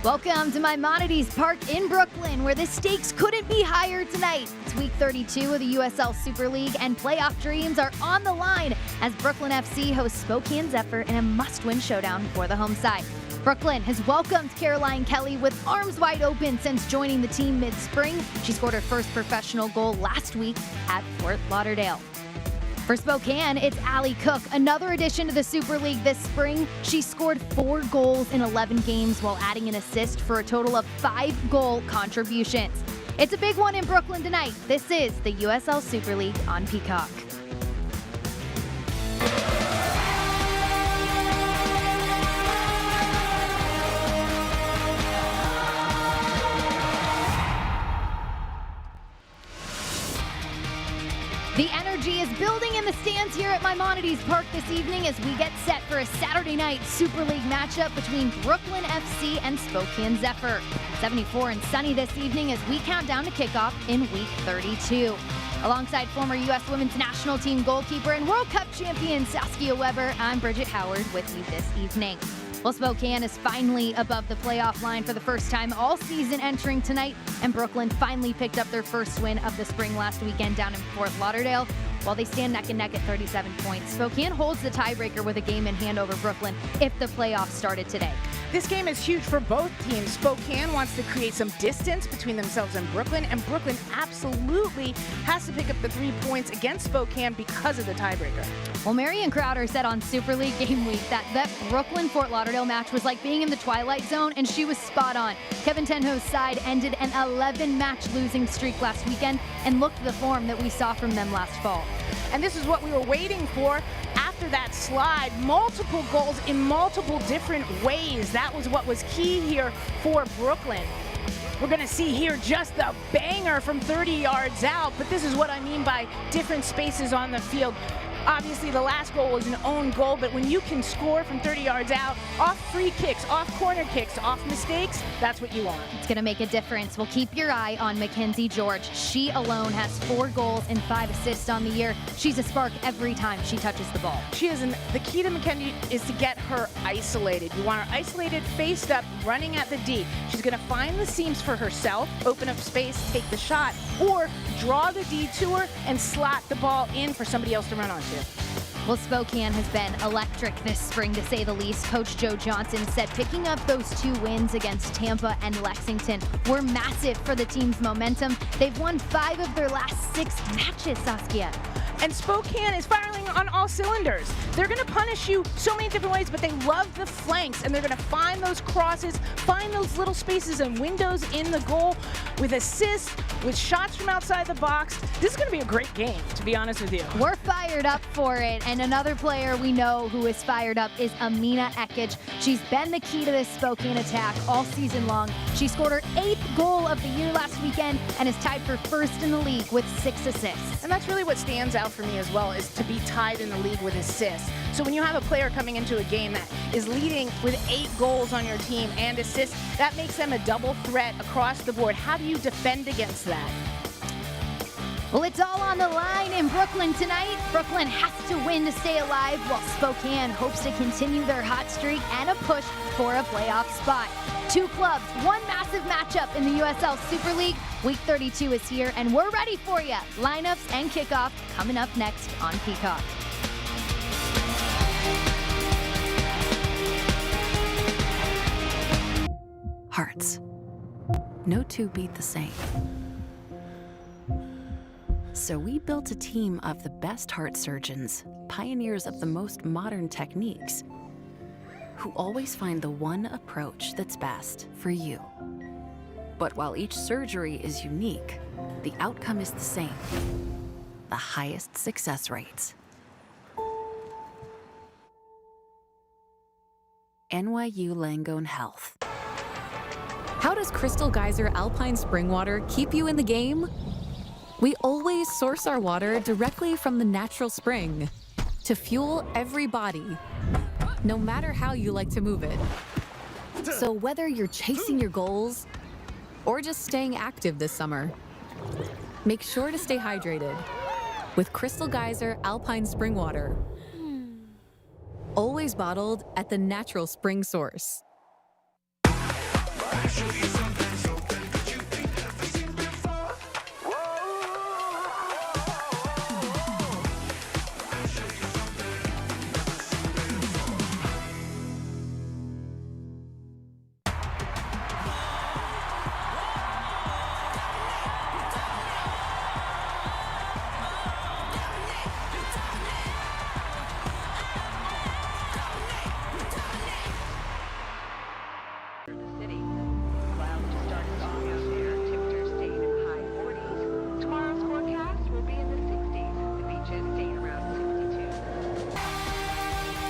Welcome to Maimonides Park in Brooklyn, where the stakes couldn't be higher tonight. It's week 32 of the USL Super League, and playoff dreams are on the line as Brooklyn FC hosts Spokane Zephyr in a must-win showdown for the home side. Brooklyn has welcomed Caroline Kelly with arms wide open since joining the team mid-spring. She scored her first professional goal last week at Fort Lauderdale. For Spokane, it's Allie Cook, another addition to the Super League this spring. She scored 4 goals in 11 games while adding an assist for a total of 5 goal contributions. It's a big one in Brooklyn tonight. This is the USL Super League on Peacock. The energy is building in the stands here at Maimonides Park this evening as we get set for a Saturday night Super League matchup between Brooklyn FC and Spokane Zephyr. 74 and sunny this evening as we count down to kickoff in week 32. Alongside former U.S. Women's National Team goalkeeper and World Cup champion Saskia Weber, I'm Bridget Howard with you this evening. Well, Spokane is finally above the playoff line for the first time all season entering tonight, and Brooklyn finally picked up their first win of the spring last weekend down in Fort Lauderdale. While they stand neck and neck at 37 points, Spokane holds the tiebreaker with a game in hand over Brooklyn if the playoffs started today. This game is huge for both teams. Spokane wants to create some distance between themselves and Brooklyn absolutely has to pick up the 3 points against Spokane because of the tiebreaker. Well, Marion Crowder said on Super League Game Week that Brooklyn-Fort Lauderdale match was like being in the Twilight Zone, and she was spot on. Kevin Tenho's side ended an 11-match losing streak last weekend and looked the form that we saw from them last fall. And this is what we were waiting for after that slide. Multiple goals in multiple different ways. That was what was key here for Brooklyn. We're going to see here just a banger from 30 yards out, but this is what I mean by different spaces on the field. Obviously, the last goal was an own goal, but when you can score from 30 yards out, off free kicks, off corner kicks, off mistakes, that's what you want. It's going to make a difference. Well, keep your eye on Mackenzie George. She alone has 4 goals and 5 assists on the year. She's a spark every time she touches the ball. She is. The key to Mackenzie is to get her isolated. You want her isolated, faced up, running at the D. She's going to find the seams for herself, open up space, take the shot, or draw the D to her and slot the ball in for somebody else to run onto. Well, Spokane has been electric this spring, to say the least. Coach Joe Johnson said picking up those 2 wins against Tampa and Lexington were massive for the team's momentum. They've won 5 of their last 6 matches, Saskia. And Spokane is firing on all cylinders. They're going to punish you so many different ways, but they love the flanks, and they're going to find those crosses, find those little spaces and windows in the goal with assists, with shots from outside the box. This is going to be a great game, to be honest with you. We're fired up for it, and another player we know who is fired up is Amina Ekic. She's been the key to this Spokane attack all season long. She scored her 8th goal of the year last weekend and is tied for first in the league with 6 assists. And that's really what stands out for me as well, is to be tied in the league with assists. So when you have a player coming into a game that is leading with 8 goals on your team and assists, that makes them a double threat across the board. How do you defend against that? Well, it's all on the line in Brooklyn tonight. Brooklyn has to win to stay alive, while Spokane hopes to continue their hot streak and a push for a playoff spot. 2 clubs, 1 massive matchup in the USL Super League. Week 32 is here, and we're ready for you. Lineups and kickoff coming up next on Peacock. Hearts. No 2 beat the same. So we built a team of the best heart surgeons, pioneers of the most modern techniques, who always find the one approach that's best for you. But while each surgery is unique, the outcome is the same: the highest success rates. NYU Langone Health. How does Crystal Geyser Alpine Spring Water keep you in the game? We always source our water directly from the natural spring to fuel every body, no matter how you like to move it. So whether you're chasing your goals or just staying active this summer, make sure to stay hydrated with Crystal Geyser Alpine Spring Water. Always bottled at the natural spring source.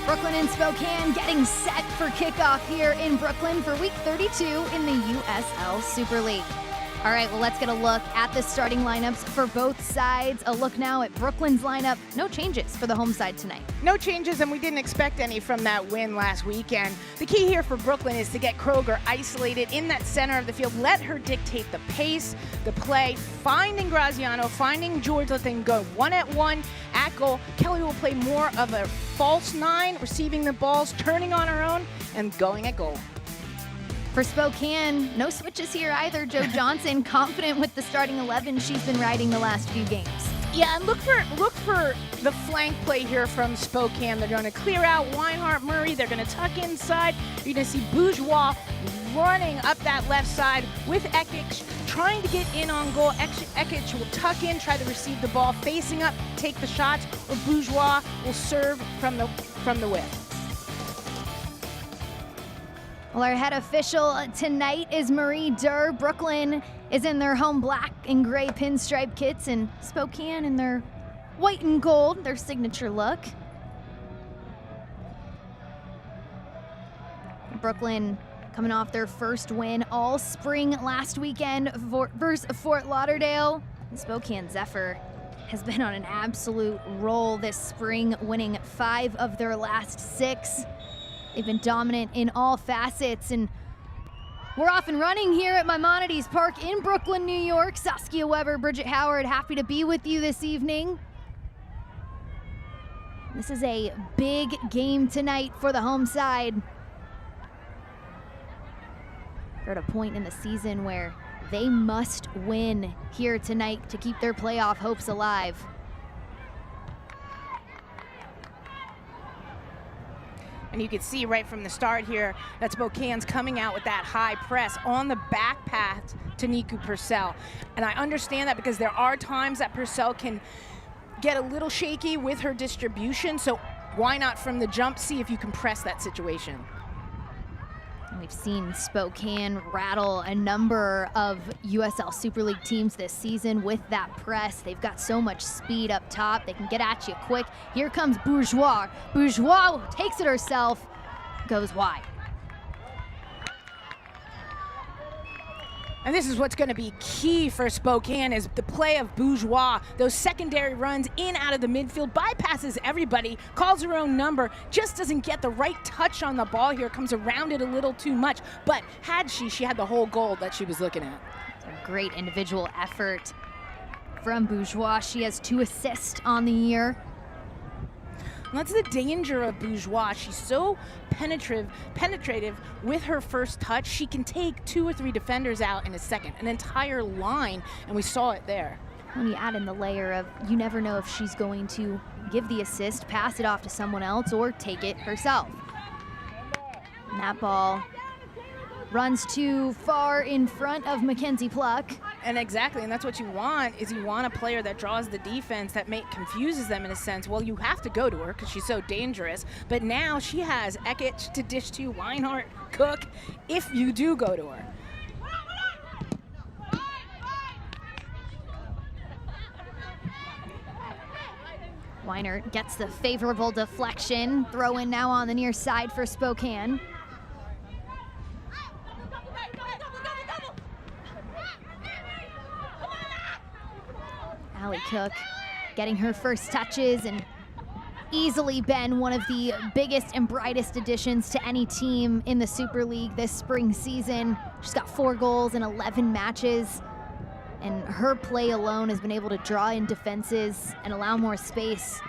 Brooklyn and Spokane getting set for kickoff here in Brooklyn for week 32 in the USL Super League. All right, well, let's get a look at the starting lineups for both sides. A look now at Brooklyn's lineup. No changes for the home side tonight. No changes, and we didn't expect any from that win last weekend. The key here for Brooklyn is to get Kroger isolated in that center of the field. Let her dictate the pace, the play, finding Graziano, finding George, let them go one-at-one at goal. Kelly will play more of a false nine, receiving the balls, turning on her own, and going at goal. For Spokane, no switches here either. Jo Johnson confident with the starting 11 she's been riding the last few games. Yeah, and look for the flank play here from Spokane. They're going to clear out Weinhardt, Murray. They're going to tuck inside. You're going to see Bourgeois running up that left side with Ekic, trying to get in on goal. Ekic will tuck in, try to receive the ball, facing up, take the shots, or Bourgeois will serve from the width. Well, our head official tonight is Marie Durr. Brooklyn is in their home black and gray pinstripe kits, and Spokane in their white and gold, their signature look. Brooklyn coming off their first win all spring last weekend versus Fort Lauderdale. And Spokane Zephyr has been on an absolute roll this spring, winning 5 of their last 6. They've been dominant in all facets, and we're off and running here at Maimonides Park in Brooklyn, New York. Saskia Weber, Bridget Howard, happy to be with you this evening. This is a big game tonight for the home side. They're at a point in the season where they must win here tonight to keep their playoff hopes alive. And you can see right from the start here that Spokane's coming out with that high press on the back path to Niku Purcell. And I understand that because there are times that Purcell can get a little shaky with her distribution. So why not from the jump see if you can press that situation? We've seen Spokane rattle a number of USL Super League teams this season with that press. They've got so much speed up top. They can get at you quick. Here comes Bourgeois. Bourgeois takes it herself, goes wide. And this is what's going to be key for Spokane is the play of Bourgeois. Those secondary runs in out of the midfield, bypasses everybody, calls her own number, just doesn't get the right touch on the ball here, comes around it a little too much. But had she had the whole goal that she was looking at. It's a great individual effort from Bourgeois. She has 2 assists on the year. And that's the danger of Bourgeois. She's so penetrative with her first touch. She can take 2 or 3 defenders out in a second, an entire line, and we saw it there. When you add in the layer of you never know if she's going to give the assist, pass it off to someone else, or take it herself. And that ball runs too far in front of Mackenzie Pluck. And exactly, and that's what you want, is you want a player that draws the defense, that confuses them in a sense. Well, you have to go to her because she's so dangerous, but now she has Ekic to dish to, Weinhardt, Cook, if you do go to her. Weinhardt gets the favorable deflection. Throw in now on the near side for Spokane. Allie Cook getting her first touches and easily been one of the biggest and brightest additions to any team in the Super League this spring season. She's got 4 goals in 11 matches, and her play alone has been able to draw in defenses and allow more space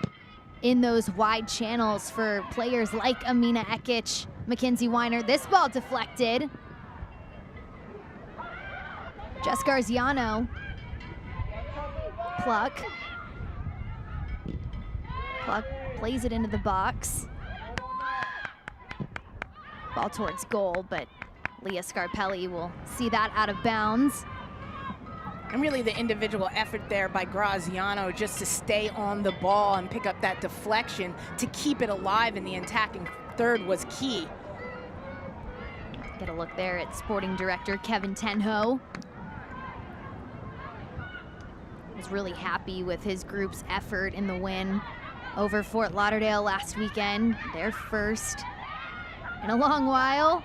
in those wide channels for players like Amina Ekic, Mackenzie Weiner. This ball deflected. Jess Garziano. Pluck. Pluck plays it into the box. Ball towards goal, but Leah Scarpelli will see that out of bounds. And really the individual effort there by Graziano just to stay on the ball and pick up that deflection to keep it alive in the attacking third was key. Get a look there at sporting director Kevin Tenho. Was really happy with his group's effort in the win over Fort Lauderdale last weekend. Their first in a long while.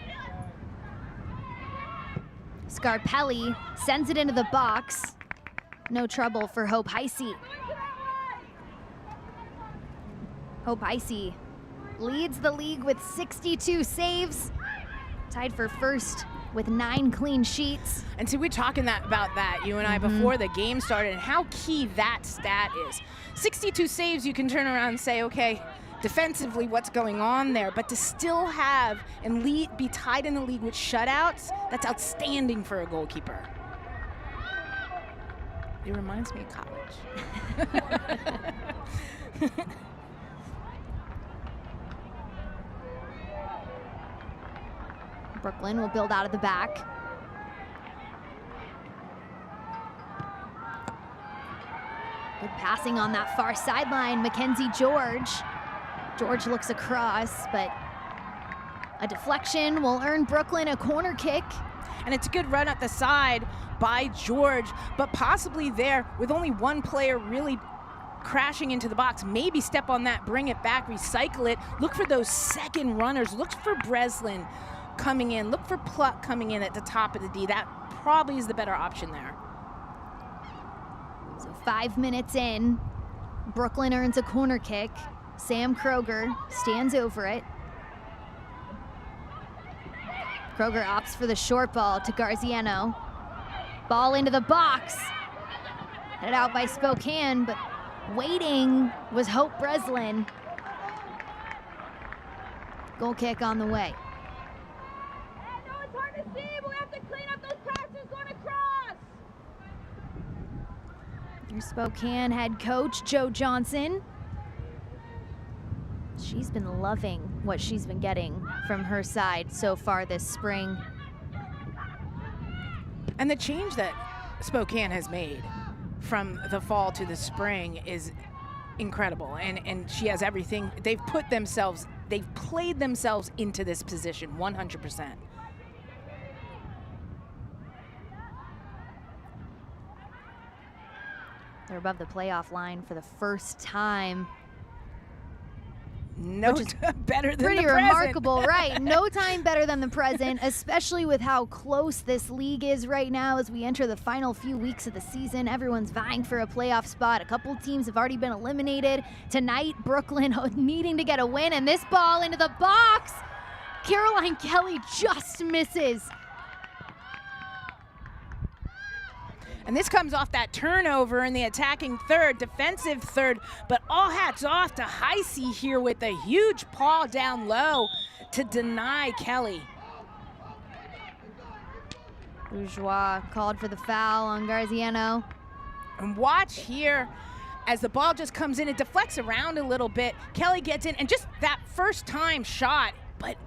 Scarpelli sends it into the box. No trouble for Hope Heisey. Hope Heisey leads the league with 62 saves, tied for first with 9 clean sheets. And see, we're talking about that, you and I, before the game started, and how key that stat is. 62 saves, you can turn around and say, okay, defensively, what's going on there? But to still have and be tied in the league with shutouts, that's outstanding for a goalkeeper. It reminds me of college. Brooklyn will build out of the back. Good passing on that far sideline, Mackenzie George. George looks across, but a deflection will earn Brooklyn a corner kick. And it's a good run at the side by George, but possibly there with only one player really crashing into the box. Maybe step on that, bring it back, recycle it. Look for those second runners. Look for Breslin coming in. Look for Pluck coming in at the top of the D. That probably is the better option there. So 5 minutes in, Brooklyn earns a corner kick. Sam Kroger stands over it. Kroger opts for the short ball to Garziano. Ball into the box. Headed out by Spokane, but waiting was Hope Breslin. Goal kick on the way. I know it's hard to see, but we have to clean up those passes going across. Here's Spokane head coach Joe Johnson. She's been loving what she's been getting from her side so far this spring. And the change that Spokane has made from the fall to the spring is incredible. And she has everything. They've played themselves into this position 100%. They're above the playoff line for the first time. No, better than pretty the present. remarkable, right? No time better than the present, especially with how close this league is right now as we enter the final few weeks of the season. Everyone's vying for a playoff spot. A couple teams have already been eliminated. Tonight, Brooklyn needing to get a win, and this ball into the box. Caroline Kelly just misses. And this comes off that turnover in the attacking third, defensive third, but all hats off to Heisey here with a huge paw down low to deny Kelly. Bourgeois called for the foul on Garziano. And watch here as the ball just comes in, it deflects around a little bit. Kelly gets in, and just that first time shot, but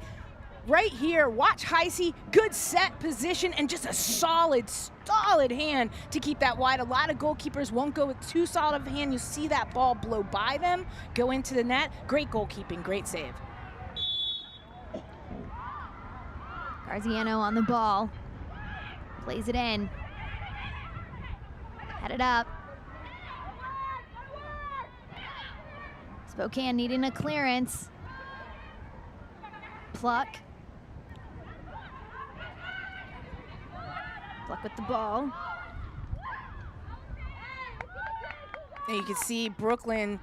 right here, watch Heisey, good set position, and just a solid hand to keep that wide. A lot of goalkeepers won't go with too solid of a hand. You see that ball blow by them, go into the net. Great goalkeeping, great save. Garziano on the ball, plays it in, headed up. Spokane needing a clearance. Pluck with the ball. And you can see Brooklyn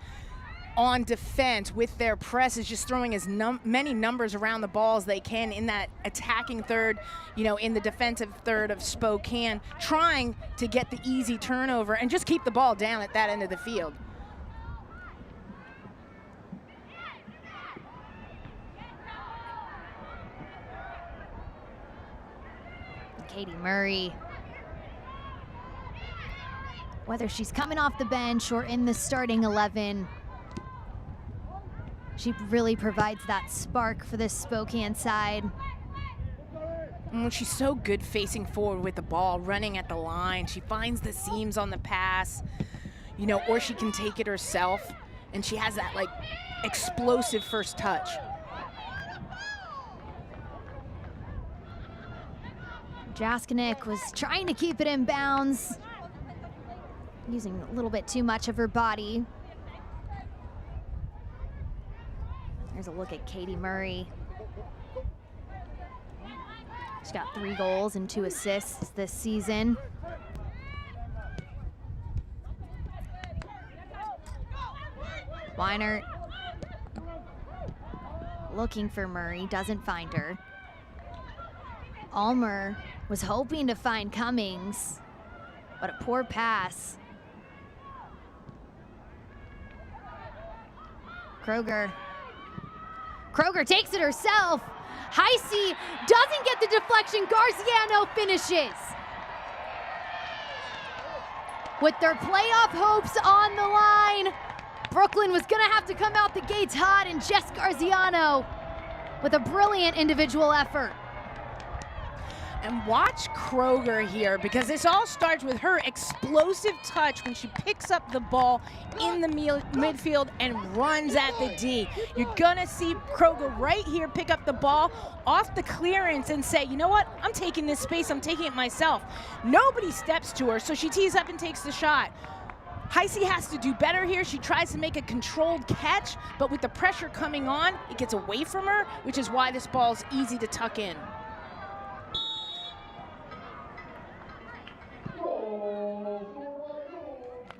on defense with their press is just throwing as many numbers around the ball as they can in that attacking third, in the defensive third of Spokane, trying to get the easy turnover and just keep the ball down at that end of the field. Katie Murray Whether she's coming off the bench or in the starting 11, she really provides that spark for this Spokane side. And she's so good facing forward with the ball, running at the line. She finds the seams on the pass, you know, or she can take it herself. And she has that, like, explosive first touch. Jaskinek was trying to keep it in bounds, using a little bit too much of her body. There's a look at Katie Murray. She's got 3 goals and 2 assists this season. Weiner looking for Murray, doesn't find her. Almer was hoping to find Cummings, but a poor pass. Kroger takes it herself. Heisey doesn't get the deflection. Garziano finishes. With their playoff hopes on the line, Brooklyn was gonna have to come out the gates hot, and Jess Garziano with a brilliant individual effort. And watch Kroger here, because this all starts with her explosive touch when she picks up the ball in the midfield and runs at the D. You're gonna see Kroger right here pick up the ball off the clearance and say, you know what, I'm taking this space, I'm taking it myself. Nobody steps to her, so she tees up and takes the shot. Heisey has to do better here. She tries to make a controlled catch, but with the pressure coming on, it gets away from her, which is why this ball's easy to tuck in.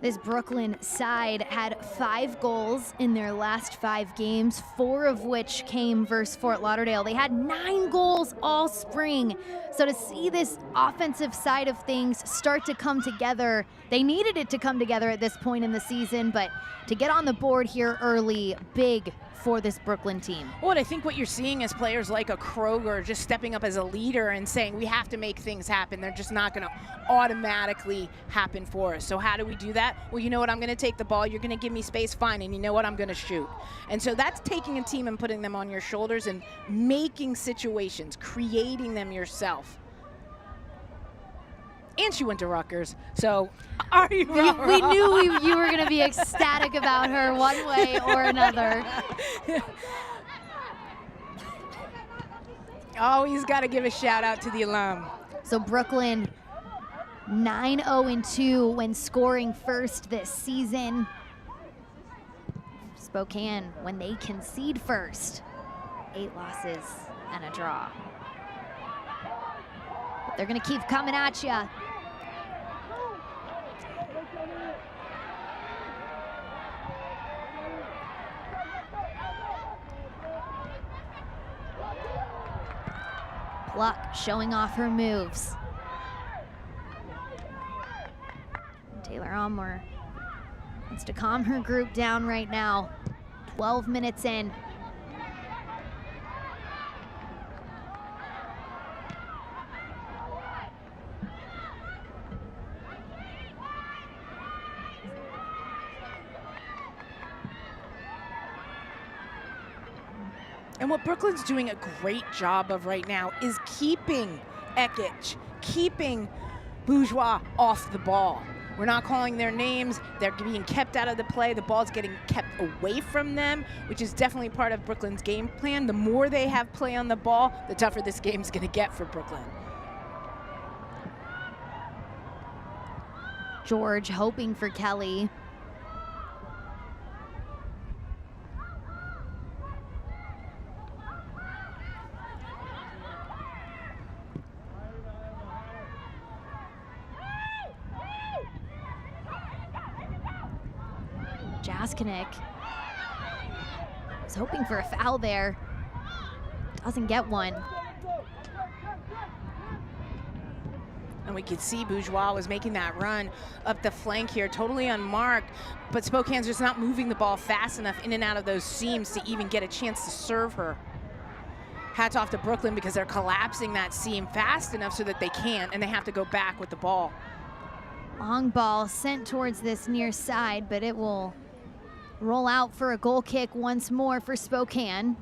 This Brooklyn side had 5 goals in their last 5 games, 4 of which came versus Fort Lauderdale. They had 9 goals all spring. So to see this offensive side of things start to come together, they needed it to come together at this point in the season, but to get on the board here early, big for this Brooklyn team. Well, and I think what you're seeing is players like a Kroger just stepping up as a leader and saying we have to make things happen. They're just not going to automatically happen for us. So how do we do that? Well, you know what? I'm going to take the ball. You're going to give me space. Fine. And you know what? I'm going to shoot. And so that's taking a team and putting them on your shoulders and making situations, creating them yourself. And she went to Rutgers, so are you wrong? We knew you were going to be ecstatic about her one way or another. Always got to give a shout out to the alum. So Brooklyn 9-0-2 when scoring first this season. Spokane, when they concede first, 8 losses and a draw. But they're going to keep coming at you. Pluck showing off her moves. Taylor Almer wants to calm her group down right now. 12 minutes in. And what Brooklyn's doing a great job of right now is keeping Ekich, keeping Bourgeois off the ball. We're not calling their names. They're being kept out of the play. The ball's getting kept away from them, which is definitely part of Brooklyn's game plan. The more they have play on the ball, the tougher this game's going to get for Brooklyn. George hoping for Kelly. Jaskinek was hoping for a foul there. Doesn't get one. And we could see Bourgeois was making that run up the flank here, totally unmarked, but Spokane's just not moving the ball fast enough in and out of those seams to even get a chance to serve her. Hats off to Brooklyn because they're collapsing that seam fast enough so that they can't, and they have to go back with the ball. Long ball sent towards this near side, but it will roll out for a goal kick once more for Spokane.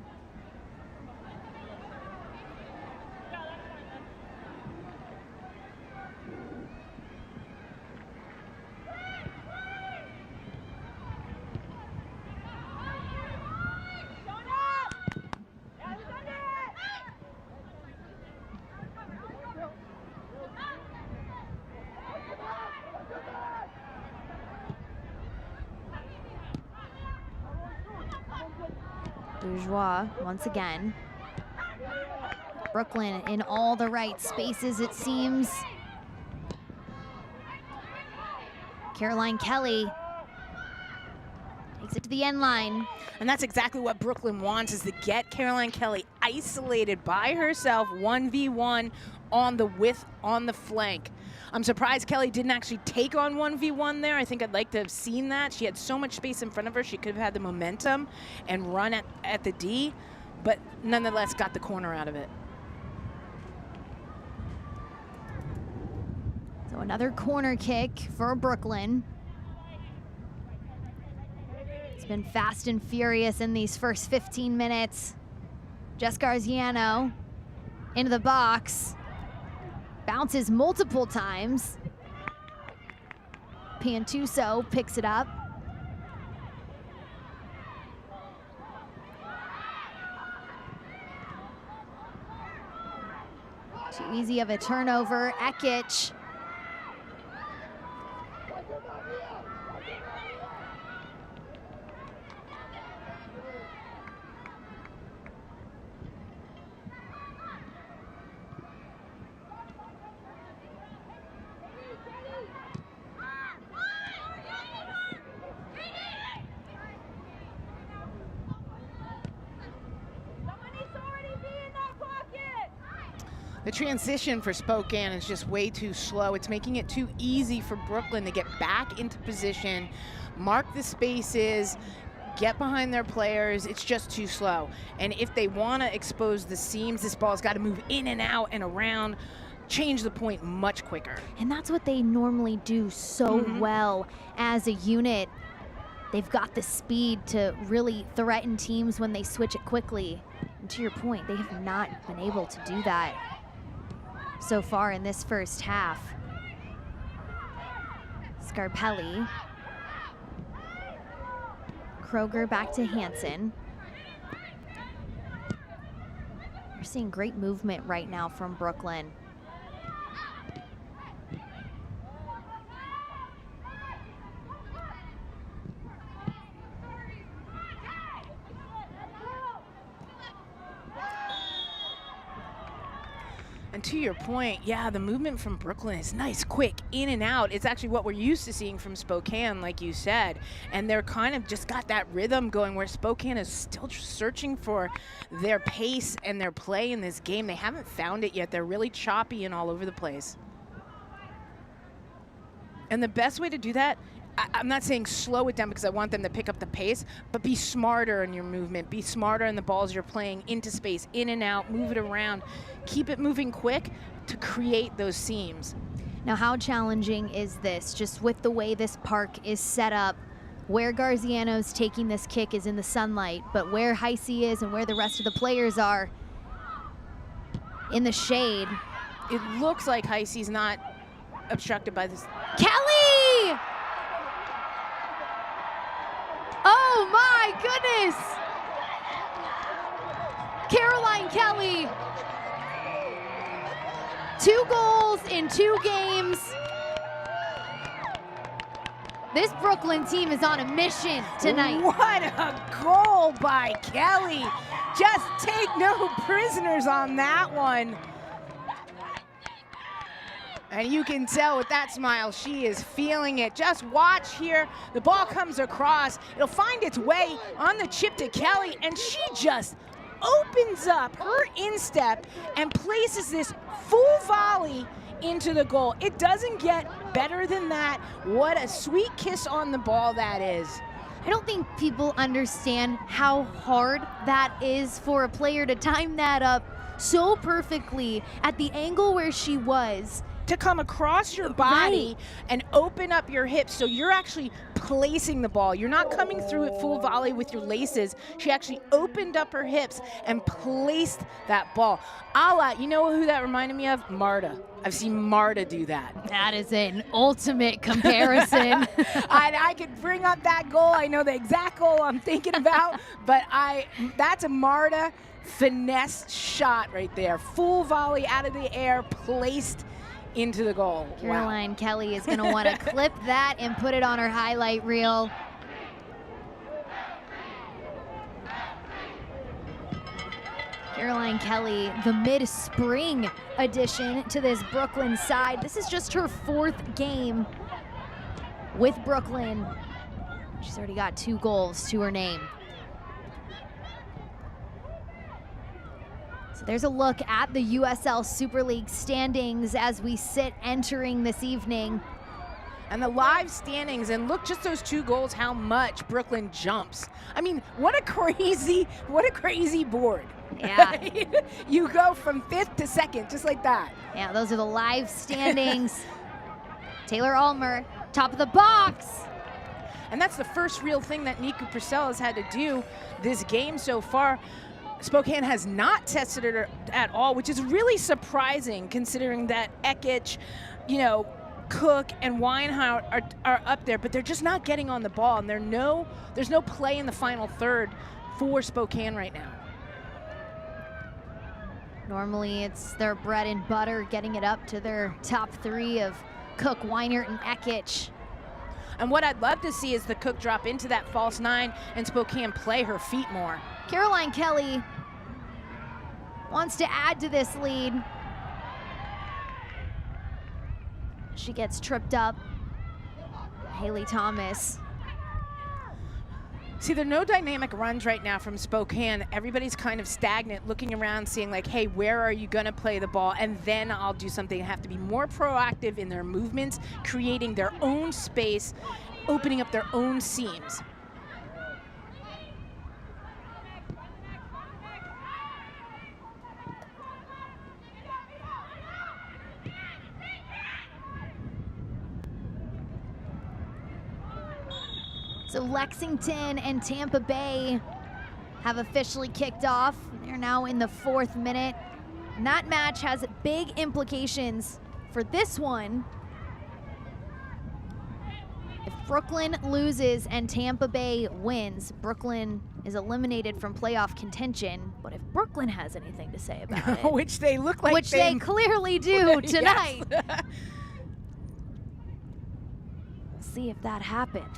Bourgeois once again. Brooklyn in all the right spaces, it seems. Caroline Kelly takes it to the end line. And that's exactly what Brooklyn wants, is to get Caroline Kelly isolated by herself, 1v1 on the flank. I'm surprised Kelly didn't actually take on 1v1 there. I think I'd like to have seen that. She had so much space in front of her. She could have had the momentum and run at the D, but nonetheless got the corner out of it. So another corner kick for Brooklyn. It's been fast and furious in these first 15 minutes. Jess Garziano into the box. Bounces multiple times. Pantuso picks it up. Too easy of a turnover. Ekic. The transition for Spokane is just way too slow. It's making it too easy for Brooklyn to get back into position, mark the spaces, get behind their players. It's just too slow. And if they want to expose the seams, this ball's got to move in and out and around, change the point much quicker. And that's what they normally do so well as a unit. They've got the speed to really threaten teams when they switch it quickly. And to your point, they have not been able to do that so far in this first half. Scarpelli. Kroger back to Hansen. We're seeing great movement right now from Brooklyn. And to your point, yeah, the movement from Brooklyn is nice, quick, in and out. It's actually what we're used to seeing from Spokane, like you said. And they're kind of just got that rhythm going where Spokane is still searching for their pace and their play in this game. They haven't found it yet. They're really choppy and all over the place. And the best way to do that, I'm not saying slow it down because I want them to pick up the pace, but be smarter in your movement. Be smarter in the balls you're playing into space, in and out, move it around. Keep it moving quick to create those seams. Now, how challenging is this? Just with the way this park is set up, where Garziano's taking this kick is in the sunlight, but where Heisey is and where the rest of the players are in the shade. It looks like Heisey's not obstructed by this. Kelly! Oh my goodness! Caroline Kelly. 2 goals in 2 games. This Brooklyn team is on a mission tonight. What a goal by Kelly. Just take no prisoners on that one. And you can tell with that smile, she is feeling it. Just watch here. The ball comes across. It'll find its way on the chip to Kelly, and she just opens up her instep and places this full volley into the goal. It doesn't get better than that. What a sweet kiss on the ball that is. I don't think people understand how hard that is for a player to time that up so perfectly at the angle where she was to come across your body and open up your hips, so you're actually placing the ball. You're not coming through it full volley with your laces. She actually opened up her hips and placed that ball. You know who that reminded me of? Marta. I've seen Marta do that. That is an ultimate comparison. I could bring up that goal. I know the exact goal I'm thinking about, but that's a Marta finesse shot right there. Full volley out of the air, placed into the goal. Caroline Kelly is going to want to clip that and put it on her highlight reel. Caroline Kelly, the mid-spring addition to this Brooklyn side. This is just her 4th game with Brooklyn. She's already got 2 goals to her name. So there's a look at the USL Super League standings as we sit entering this evening. And the live standings, and look, just those 2 goals, how much Brooklyn jumps. I mean, what a crazy board. Yeah. You go from 5th to 2nd, just like that. Yeah, those are the live standings. Taylor Almer, top of the box. And that's the first real thing that Niku Purcell has had to do this game so far. Spokane has not tested it at all, which is really surprising considering that Ekich, Cook and Weinhardt are up there, but they're just not getting on the ball, and there's no play in the final third for Spokane right now. Normally it's their bread and butter, getting it up to their top 3 of Cook, Weinert, and Ekich. And what I'd love to see is the Cook drop into that false 9 and Spokane play her feet more. Caroline Kelly wants to add to this lead. She gets tripped up. Haley Thomas. See, there are no dynamic runs right now from Spokane. Everybody's kind of stagnant, looking around, seeing like, hey, where are you going to play the ball? And then I'll do something. They have to be more proactive in their movements, creating their own space, opening up their own seams. So Lexington and Tampa Bay have officially kicked off. They're now in the 4th minute. And that match has big implications for this one. If Brooklyn loses and Tampa Bay wins, Brooklyn is eliminated from playoff contention. But if Brooklyn has anything to say about it, which they look like, which they clearly do tonight, Yes. We'll see if that happens.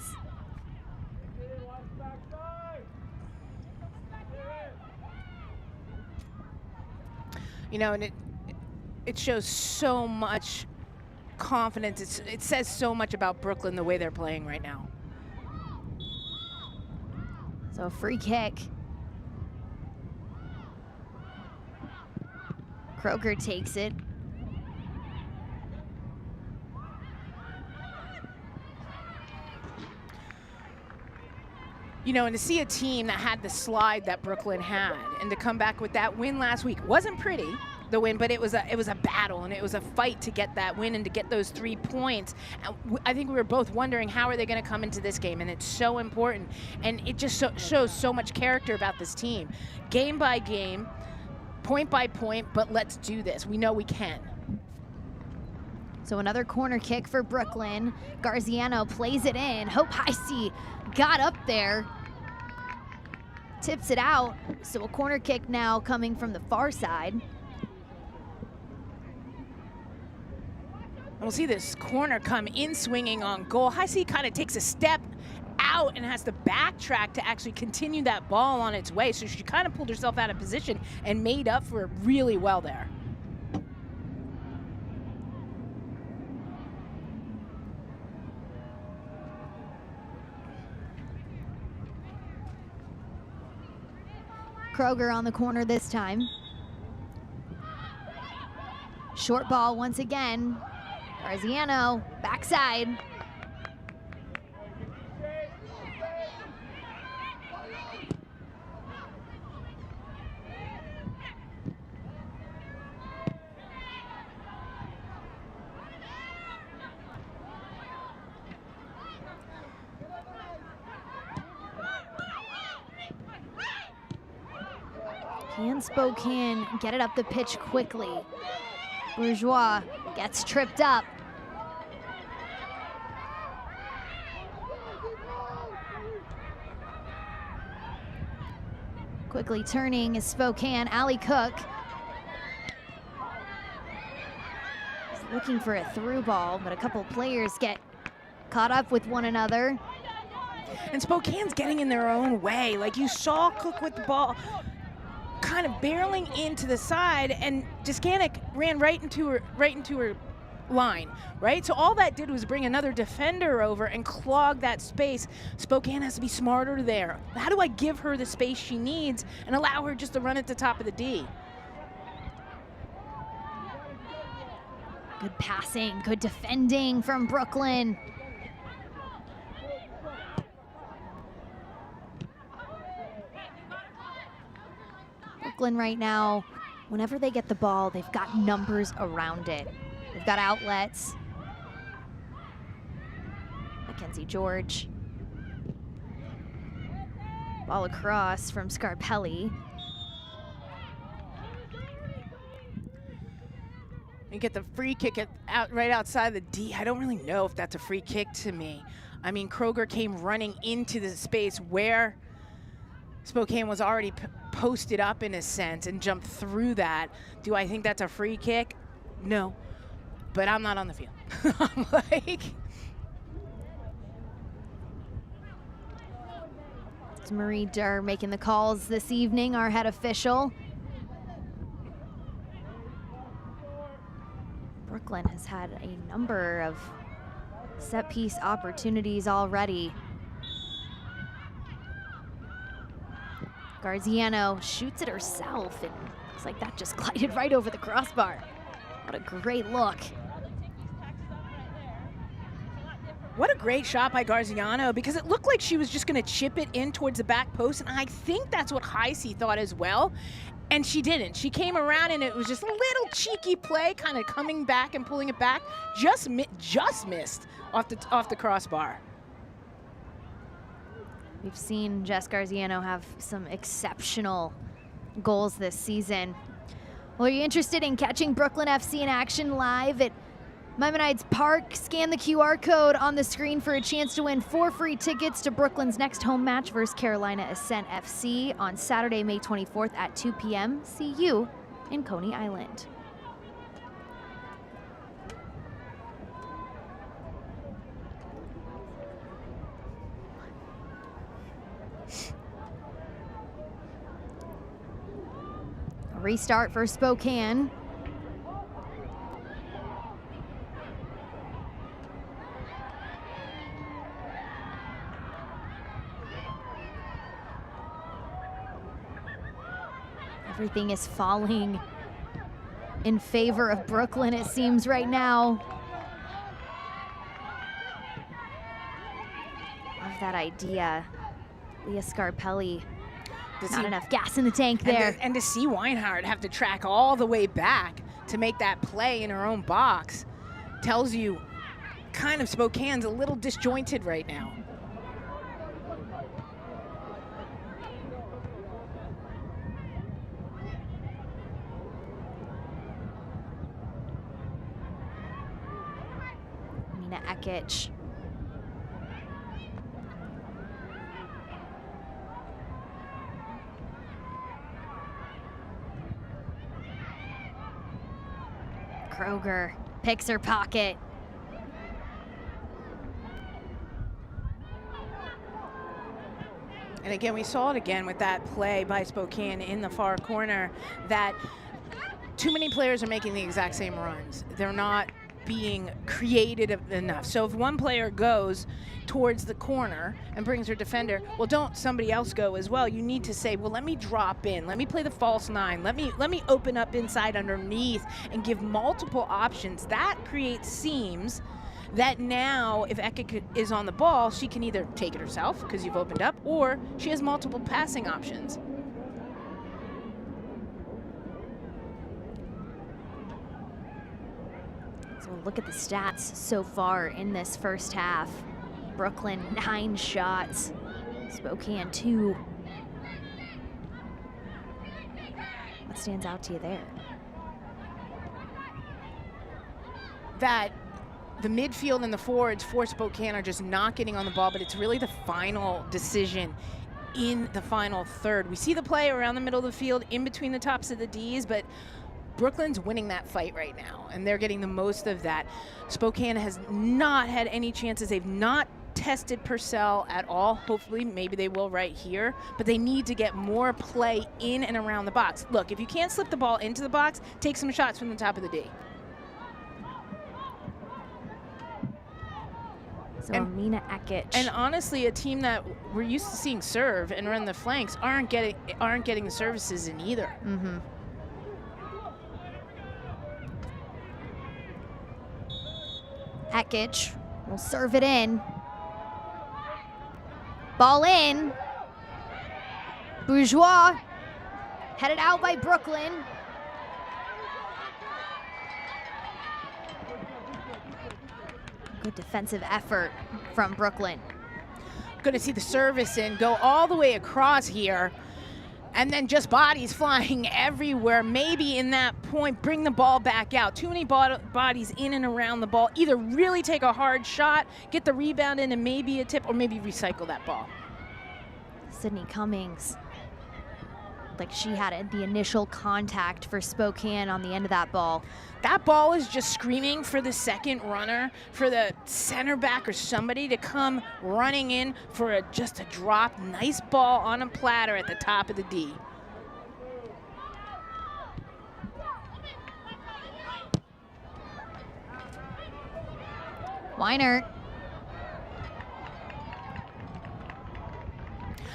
And it shows so much confidence. It says so much about Brooklyn, the way they're playing right now. So a free kick. Kroger takes it. And to see a team that had the slide that Brooklyn had, and to come back with that win last week, wasn't pretty, the win, but it was a battle, and it was a fight to get that win and to get those 3 points. And I think we were both wondering, how are they going to come into this game? And it's so important, and it just shows so much character about this team. Game by game, point by point, but let's do this. We know we can. So another corner kick for Brooklyn. Garziano plays it in. Hope Heisey got up there. Tips it out. So a corner kick now coming from the far side. We'll see this corner come in swinging on goal. Heisey kind of takes a step out and has to backtrack to actually continue that ball on its way. So she kind of pulled herself out of position and made up for it really well there. Kroger on the corner this time. Short ball once again. Garziano, backside. Can Spokane get it up the pitch quickly? Bourgeois gets tripped up. Quickly turning is Spokane, Ali Cook. He's looking for a through ball, but a couple players get caught up with one another. And Spokane's getting in their own way. Like you saw Cook with the ball kind of barreling into the side, and Jaskanik ran right into her line, right? So all that did was bring another defender over and clog that space. Spokane has to be smarter there. How do I give her the space she needs and allow her just to run at the top of the D? Good passing, good defending from Brooklyn. Brooklyn right now, whenever they get the ball, they've got numbers around it. They've got outlets. Mackenzie George. Ball across from Scarpelli. You get the free kick right outside the D. I don't really know if that's a free kick to me. I mean, Kroger came running into the space where Spokane was already posted up in a sense and jumped through that. Do I think that's a free kick? No, but I'm not on the field. I'm like, it's Marie Durr making the calls this evening, our head official. Brooklyn has had a number of set piece opportunities already. Garziano shoots it herself, and looks like that just glided right over the crossbar. What a great look. what a great shot by Garziano, because it looked like she was just going to chip it in towards the back post, and I think that's what Heisey thought as well. And she didn't. She came around, and it was just a little cheeky play, kind of coming back and pulling it back. Just missed off the crossbar. We've seen Jess Garziano have some exceptional goals this season. Well, are you interested in catching Brooklyn FC in action live at Maimonides Park? Scan the QR code on the screen for a chance to win 4 free tickets to Brooklyn's next home match versus Carolina Ascent FC on Saturday, May 24th at 2 p.m. See you in Coney Island. A restart for Spokane. Everything is falling in favor of Brooklyn, it seems, right now. Love that idea. Leah Scarpelli, not enough gas in the tank there. And to see Weinhardt have to track all the way back to make that play in her own box tells you kind of Spokane's a little disjointed right now. Ekic. Kroger picks her pocket. And again, we saw it again with that play by Spokane in the far corner, that too many players are making the exact same runs. They're not being creative enough. So if one player goes towards the corner and brings her defender, well, don't somebody else go as well. You need to say, well, let me drop in, let me play the false nine, let me open up inside underneath and give multiple options. That creates seams that now, if Ekic is on the ball, she can either take it herself because you've opened up, or she has multiple passing options. So look at the stats so far in this first half. Brooklyn, 9 shots. Spokane, 2. stands out to you there? That the midfield and the forwards for Spokane are just not getting on the ball, but it's really the final decision in the final third. We see the play around the middle of the field in between the tops of the Ds, but Brooklyn's winning that fight right now, and they're getting the most of that. Spokane has not had any chances. They've not tested Purcell at all. Hopefully, maybe they will right here, but they need to get more play in and around the box. Look, if you can't slip the ball into the box, take some shots from the top of the D. So Amina Ekic. And honestly, a team that we're used to seeing serve and run the flanks aren't getting the services in either. Mm-hmm. Ekic will serve it in. Ball in. Bourgeois headed out by Brooklyn. Good defensive effort from Brooklyn. Going to see the service in, go all the way across here, and then just bodies flying everywhere. Maybe in that point, bring the ball back out. Too many bodies in and around the ball. Either really take a hard shot, get the rebound in and maybe a tip, or maybe recycle that ball. Sydney Cummings, like she had the initial contact for Spokane on the end of that ball. That ball is just screaming for the second runner, for the center back or somebody to come running in for just a drop. Nice ball on a platter at the top of the D. Weinert.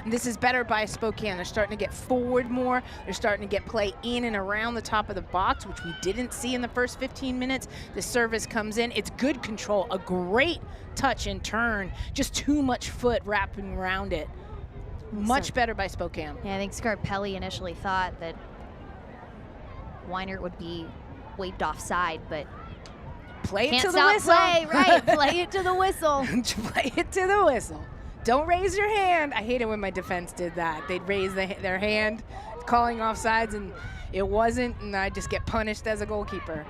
And this is better by Spokane. They're starting to get forward more. They're starting to get play in and around the top of the box, which we didn't see in the first 15 minutes. The service comes in. It's good control, a great touch and turn. Just too much foot wrapping around it. Much better by Spokane. Yeah, I think Scarpelli initially thought that Weinert would be waved offside, but play it can't to the stop whistle. play, right? Play it to the whistle. Play it to the whistle. Don't raise your hand. I hate it when my defense did that. They'd raise their hand, calling offsides, and it wasn't, and I'd just get punished as a goalkeeper.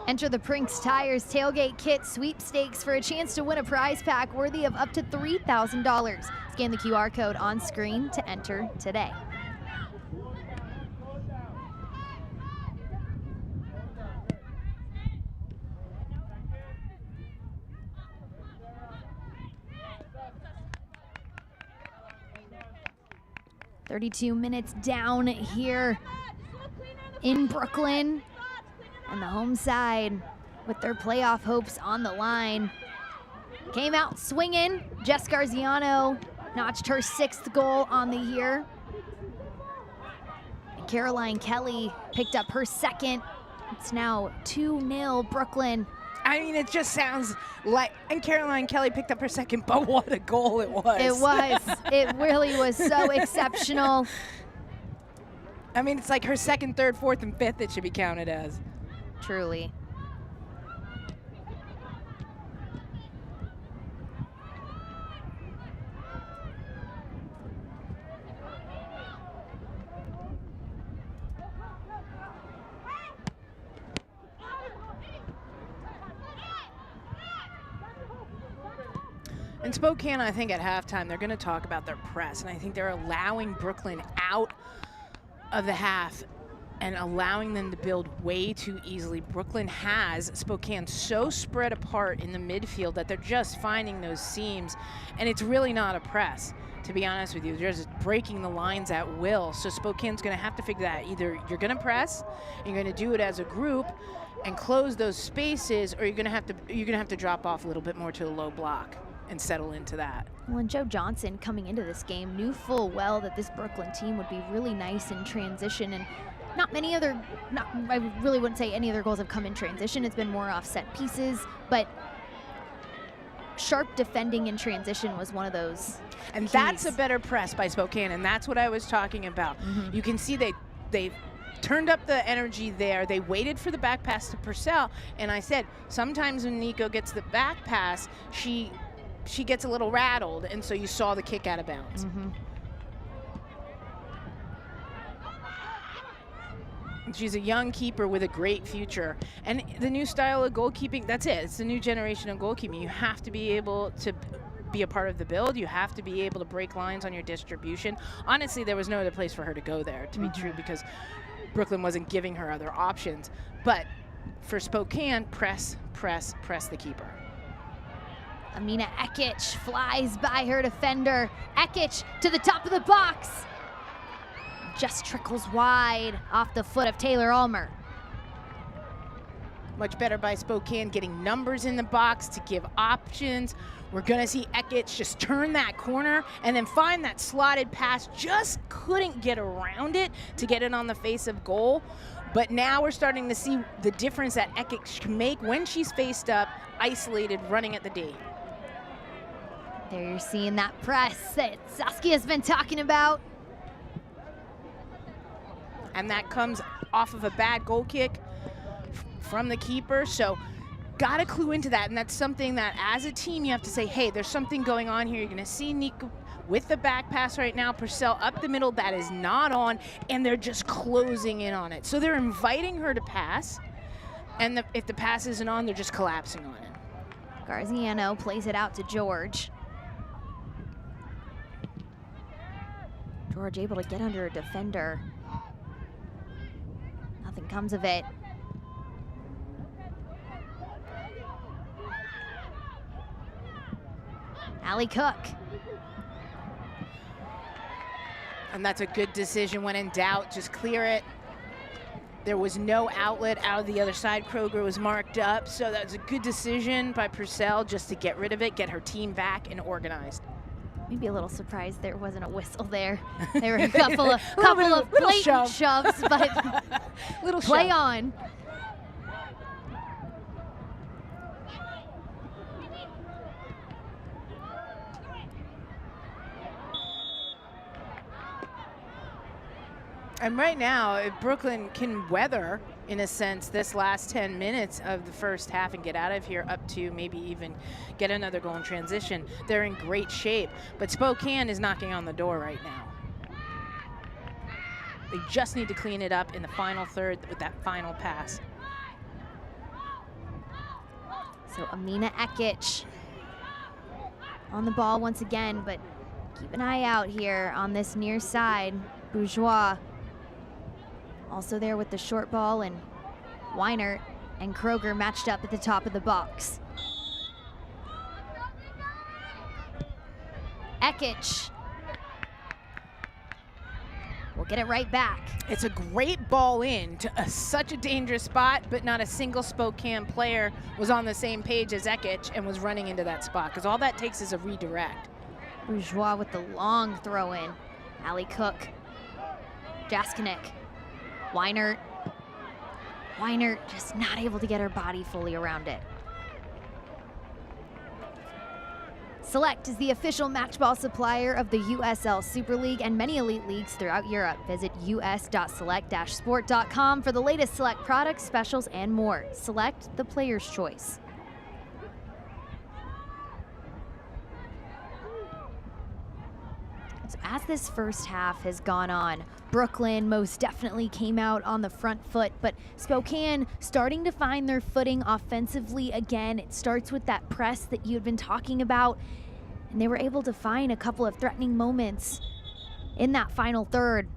Enter the Prinks Tires Tailgate Kit Sweepstakes for a chance to win a prize pack worthy of up to $3,000. Scan the QR code on screen to enter today. "32 minutes down here in Brooklyn. And the home side, with their playoff hopes on the line, came out swinging. Jess Garziano notched her 6th goal on the year. And Caroline Kelly picked up her 2nd. It's now 2-0 Brooklyn. I mean, it just sounds like, and Caroline Kelly picked up her 2nd, but what a goal it was. It was. It really was so exceptional. I mean, it's like her 2nd, 3rd, 4th, and 5th it should be counted as. Truly. In Spokane, I think at halftime, they're going to talk about their press, and I think they're allowing Brooklyn out of the half and allowing them to build way too easily. Brooklyn has Spokane so spread apart in the midfield that they're just finding those seams, and it's really not a press, to be honest with you. They're just breaking the lines at will. So Spokane's going to have to figure that either you're going to press, and you're going to do it as a group and close those spaces, or you're going to have to drop off a little bit more to a low block and settle into that. Well, and Joe Johnson, coming into this game, knew full well that this Brooklyn team would be really nice in transition, and I really wouldn't say any other goals have come in transition. It's been more offset pieces, but sharp defending in transition was one of those And keys. that's a better press by Spokane, and that's what I was talking about. You can see they turned up the energy there. They waited for the back pass to Purcell, and I said sometimes when Nico gets the back pass, she gets a little rattled, and so you saw the kick out of bounds. She's a young keeper with a great future. And the new style of goalkeeping, that's it. It's the new generation of goalkeeping. You have to be able to be a part of the build. You have to be able to break lines on your distribution. Honestly, there was no other place for her to go there, to be true, because Brooklyn wasn't giving her other options. But for Spokane, press the keeper. Amina Ekic flies by her defender. Ekic to the top of the box. Just trickles wide off the foot of Taylor Ulmer. Much better by Spokane, getting numbers in the box to give options. We're gonna see Ekic just turn that corner and then find that slotted pass. Just couldn't get around it to get it on the face of goal. But now we're starting to see the difference that Ekic can make when she's faced up, isolated, running at the D. There you're seeing that press that Saskia's been talking about. And that comes off of a bad goal kick from the keeper. So got to clue into that. And that's something that as a team you have to say, hey, there's something going on here. You're going to see Nico with the back pass right now. Purcell up the middle, that is not on. And they're just closing in on it. So they're inviting her to pass. And if the pass isn't on, they're just collapsing on it. Garziano plays it out to George. George able to get under a defender. Nothing comes of it. Allie Cook. And that's a good decision. When in doubt, just clear it. There was no outlet out of the other side. Kroger was marked up, so that's a good decision by Purcell just to get rid of it, get her team back and organized. Maybe a little surprised there wasn't a whistle there. There were a couple of little blatant shoves, but little play shove. on. And right now, if Brooklyn can weather, in a sense, this last 10 minutes of the first half and get out of here up to maybe even get another goal in transition, they're in great shape. But Spokane is knocking on the door right now. They just need to clean it up in the final third with that final pass. So Amina Ekic on the ball once again, but keep an eye out here on this near side. Bourgeois also there with the short ball, and Weinert and Kroger matched up at the top of the box. Ekic will get it right back. It's a great ball in to such a dangerous spot, but not a single Spokane player was on the same page as Ekic and was running into that spot, because all that takes is a redirect. Bourgeois with the long throw in. Allie Cook. Jaskinek. Weinert. Weinert just not able to get her body fully around it. Select is the official matchball supplier of the USL Super League and many elite leagues throughout Europe. Visit us.select-sport.com for the latest Select products, specials, and more. Select, the player's choice. So as this first half has gone on, Brooklyn most definitely came out on the front foot, but Spokane starting to find their footing offensively again. It starts with that press that you had been talking about, and they were able to find a couple of threatening moments in that final third.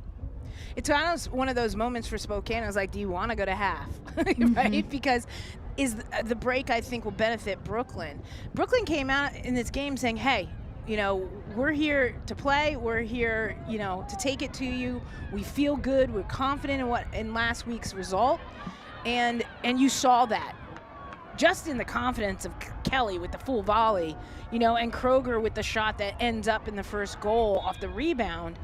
It's one of those moments for Spokane. I was like, do you want to go to half? Right? Because the break, I think, will benefit Brooklyn. Brooklyn came out in this game saying, hey, you know, we're here to play. We're here, you know, to take it to you. We feel good. We're confident in last week's result, and you saw that just in the confidence of Kelly with the full volley, you know, and Kroger with the shot that ends up in the first goal off the rebound.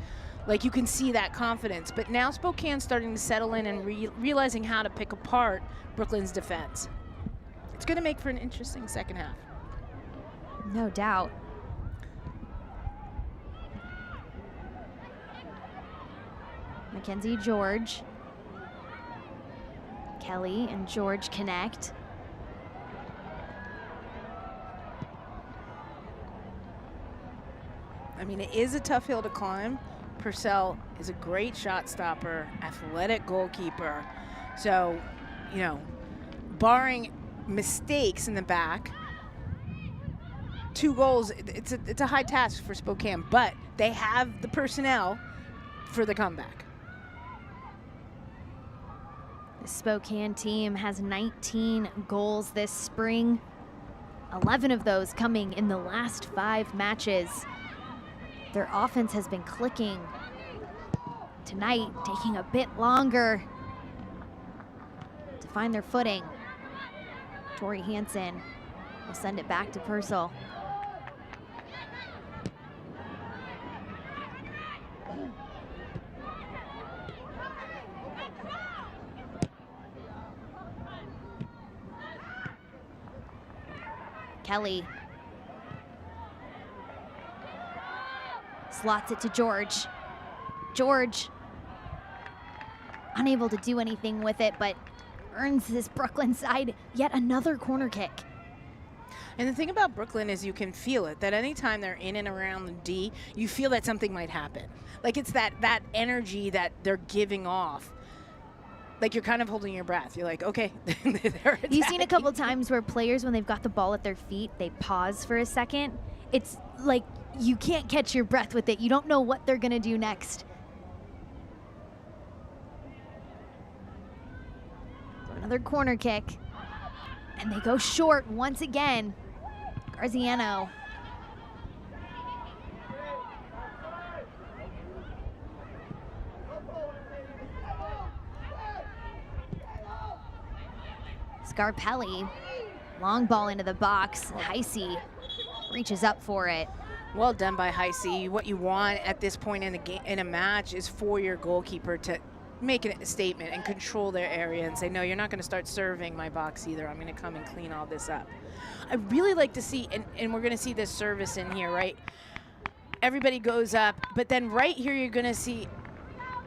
Like, you can see that confidence. But now Spokane's starting to settle in and realizing how to pick apart Brooklyn's defense. It's going to make for an interesting second half. No doubt. Mackenzie George. Kelly and George connect. I mean, it is a tough hill to climb. Purcell is a great shot stopper, athletic goalkeeper. So, you know, barring mistakes in the back, 2 goals, it's a high task for Spokane, but they have the personnel for the comeback. The Spokane team has 19 goals this spring, 11 of those coming in the last 5 matches. Their offense has been clicking. Tonight, taking a bit longer to find their footing. Tori Hansen will send it back to Purcell. Kelly slots it to George. George unable to do anything with it, but earns this Brooklyn side yet another corner kick. And the thing about Brooklyn is you can feel it, that anytime they're in and around the D, you feel that something might happen. Like it's that energy that they're giving off. Like you're kind of holding your breath. You're like, okay, they're attacking. You've seen a couple times where players, when they've got the ball at their feet, they pause for a second. It's like you can't catch your breath with it. You don't know what they're gonna do next. So another corner kick. And they go short once again. Garziano. Scarpelli, long ball into the box. Heisey reaches up for it. Well done by Heisey. What you want at this point in a game, in a match, is for your goalkeeper to make a statement and control their area and say, no, you're not going to start serving my box either. I'm going to come and clean all this up. I really like to see, and we're going to see this service in here, right? Everybody goes up, but then right here you're going to see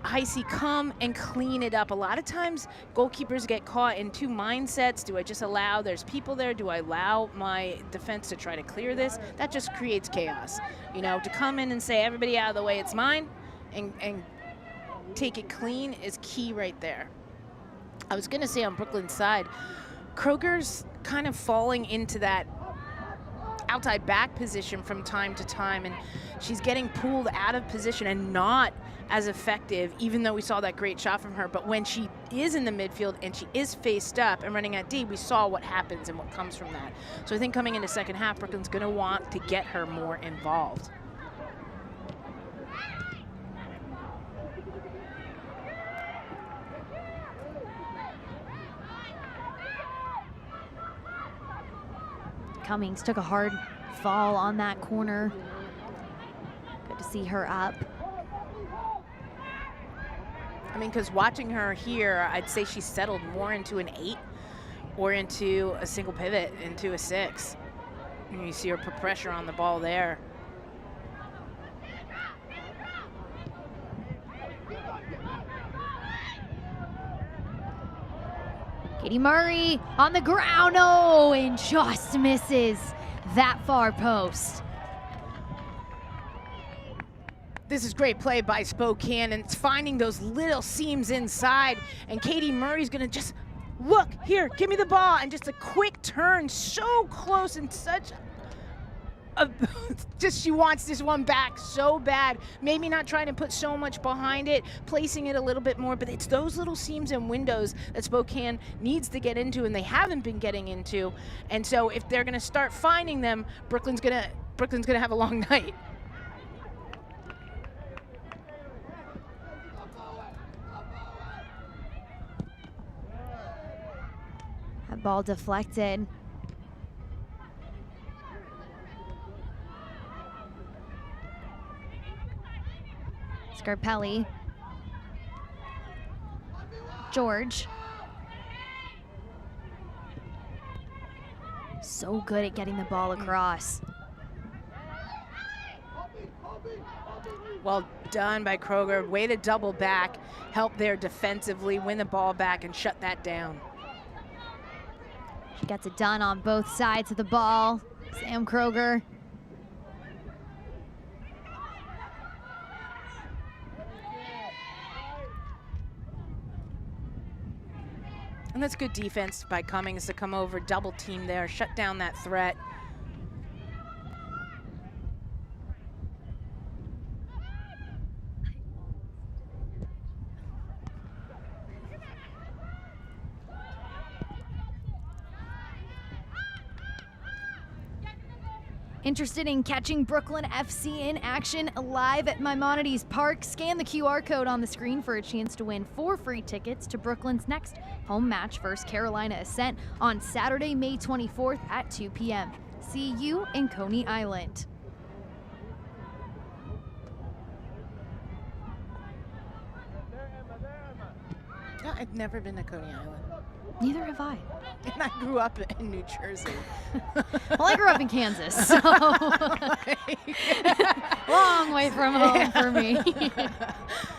Heisey come and clean it up. A lot of times goalkeepers get caught in 2 mindsets. Do I just allow, there's people there, do I allow my defense to try to clear this? That just creates chaos. You know, to come in and say, everybody out of the way, it's mine, and take it clean is key right there. I was gonna say on Brooklyn's side, Kroger's kind of falling into that outside back position from time to time, and she's getting pulled out of position and not as effective, even though we saw that great shot from her. But when she is in the midfield and she is faced up and running at D, we saw what happens and what comes from that. So I think coming into second half, Brooklyn's gonna want to get her more involved. Cummings took a hard fall on that corner. Good to see her up. I mean, because watching her here, I'd say she settled more into an 8 or into a single pivot, into a 6. And you see her put pressure on the ball there. Katie Murray on the ground, oh, and just misses that far post. This is great play by Spokane, and it's finding those little seams inside, and Katie Murray's gonna just, look, here, give me the ball, and just a quick turn, so close, and such a, just she wants this one back so bad. Maybe not trying to put so much behind it, placing it a little bit more, but it's those little seams and windows that Spokane needs to get into, and they haven't been getting into, and so if they're gonna start finding them, Brooklyn's gonna have a long night. That ball deflected. Scarpelli. George. So good at getting the ball across. Well done by Kroger. Way to double back, help there defensively, win the ball back, and shut that down. She gets it done on both sides of the ball. Sam Kroger. And that's good defense by Cummings to come over, double team there, shut down that threat. Interested in catching Brooklyn FC in action live at Maimonides Park? Scan the QR code on the screen for a chance to win 4 free tickets to Brooklyn's next home match versus Carolina Ascent on Saturday, May 24th at 2 p.m. See you in Coney Island. I've never been to Coney Island. Neither have I. And I grew up in New Jersey. Well, I grew up in Kansas, so long way from home for me.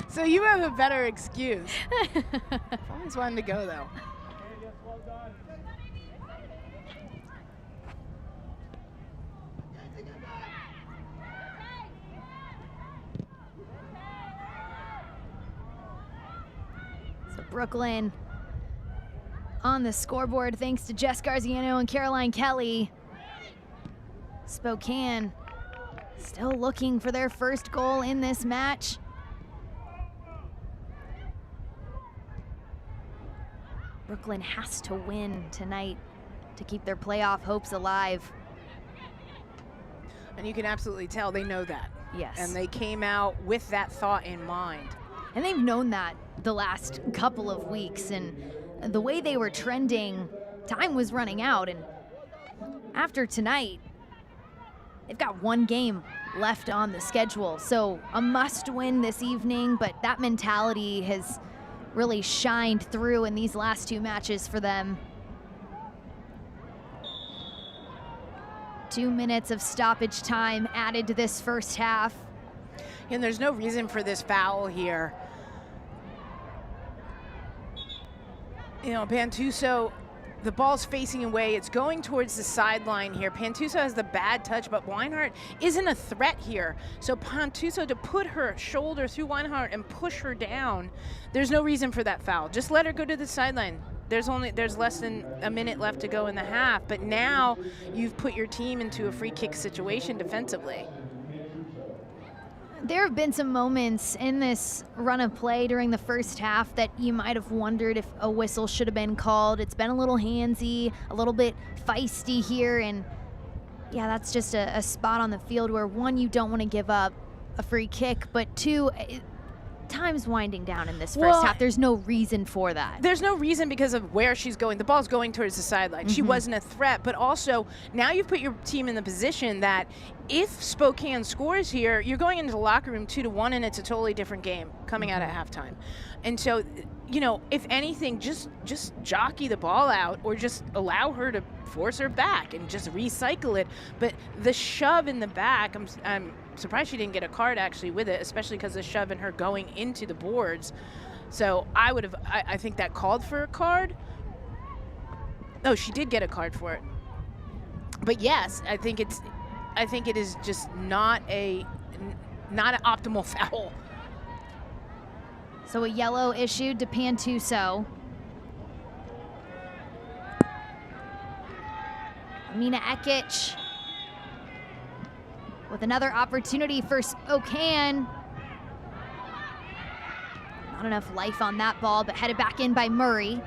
So you have a better excuse. I've always wanted to go, though. So Brooklyn on the scoreboard thanks to Jess Garziano and Caroline Kelly. Spokane still looking for their first goal in this match. Brooklyn has to win tonight to keep their playoff hopes alive. And you can absolutely tell they know that. Yes. And they came out with that thought in mind. And they've known that the last couple of weeks, and the way they were trending, time was running out, and after tonight, they've got 1 game left on the schedule, so a must win this evening, but that mentality has really shined through in these last 2 matches for them. 2 minutes of stoppage time added to this first half. And there's no reason for this foul here. You know, Pantuso, the ball's facing away. It's going towards the sideline here. Pantuso has the bad touch, but Weinhardt isn't a threat here. So Pantuso, to put her shoulder through Weinhardt and push her down, there's no reason for that foul. Just let her go to the sideline. There's less than a minute left to go in the half, but now you've put your team into a free kick situation defensively. There have been some moments in this run of play during the first half that you might have wondered if a whistle should have been called. It's been a little handsy, a little bit feisty here, and yeah, that's just a spot on the field where, 1, you don't want to give up a free kick, but 2, time's winding down in this first half. There's no reason for that. There's no reason because of where she's going. The ball's going towards the sideline. She wasn't a threat, but also now you've put your team in the position that if Spokane scores here, you're going into the locker room 2-1, and it's a totally different game coming out at halftime. And so, you know, if anything, just jockey the ball out, or just allow her to force her back and just recycle it. But the shove in the back, I'm surprised she didn't get a card actually with it, especially because the shove and her going into the boards. So I think that called for a card. Oh, she did get a card for it. But yes, I think it is just not an optimal foul. So a yellow issued to Pantuso. Mina Ekic with another opportunity for Spokane. Not enough life on that ball, but headed back in by Murray.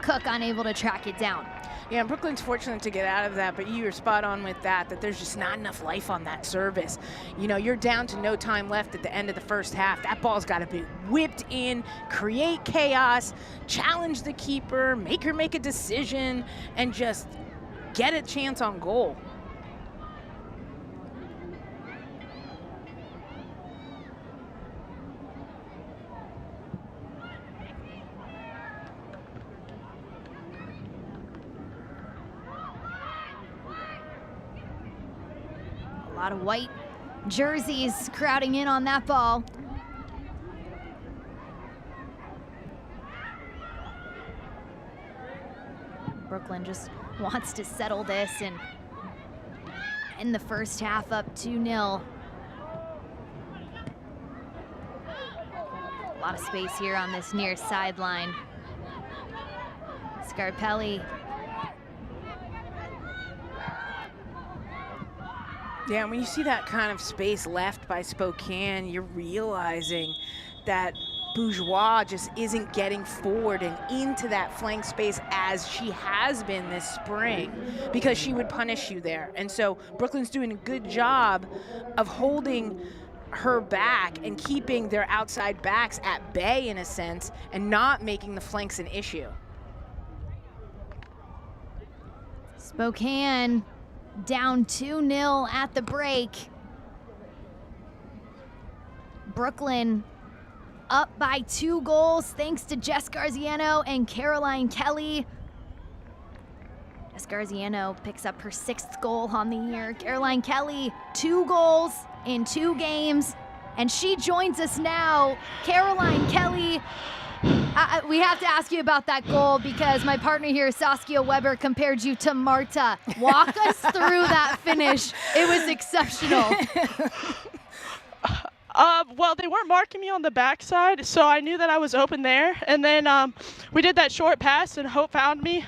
Cook unable to track it down. Yeah, Brooklyn's fortunate to get out of that, but you were spot on with that there's just not enough life on that service. You know, you're down to no time left at the end of the first half. That ball's got to be whipped in, create chaos, challenge the keeper, make her make a decision, and just get a chance on goal. A lot of white jerseys crowding in on that ball. Brooklyn just wants to settle this and end the first half up 2-0. A lot of space here on this near sideline. Scarpelli. Yeah, when you see that kind of space left by Spokane, you're realizing that Bourgeois just isn't getting forward and into that flank space as she has been this spring, because she would punish you there. And so Brooklyn's doing a good job of holding her back and keeping their outside backs at bay in a sense and not making the flanks an issue. Spokane down 2-0 at the break. Brooklyn up by 2 goals thanks to Jess Garziano and Caroline Kelly. Jess Garziano picks up her 6th goal on the year. Caroline Kelly, 2 goals in 2 games, and she joins us now. Caroline Kelly, we have to ask you about that goal because my partner here, Saskia Weber, compared you to Marta. Walk us through that finish. It was exceptional. Well, they weren't marking me on the backside, so I knew that I was open there. And then we did that short pass, and Hope found me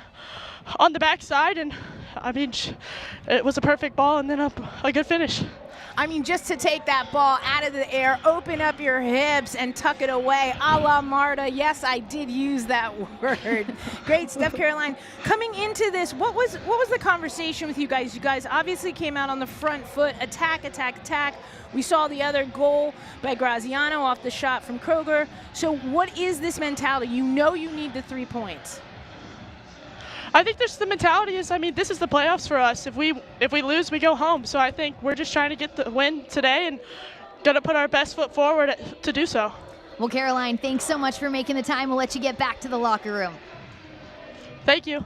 on the backside. And, I mean, it was a perfect ball and then a good finish. I mean, just to take that ball out of the air, open up your hips and tuck it away, a la Marta. Yes, I did use that word. Great stuff, Caroline. Coming into this, what was the conversation with you guys? You guys obviously came out on the front foot, attack, attack, attack. We saw the other goal by Graziano off the shot from Kroger. So what is this mentality? You know you need the 3 points. I think there's the mentality is, I mean, this is the playoffs for us. If we lose, we go home. So I think we're just trying to get the win today and going to put our best foot forward to do so. Well, Caroline, thanks so much for making the time. We'll let you get back to the locker room. Thank you.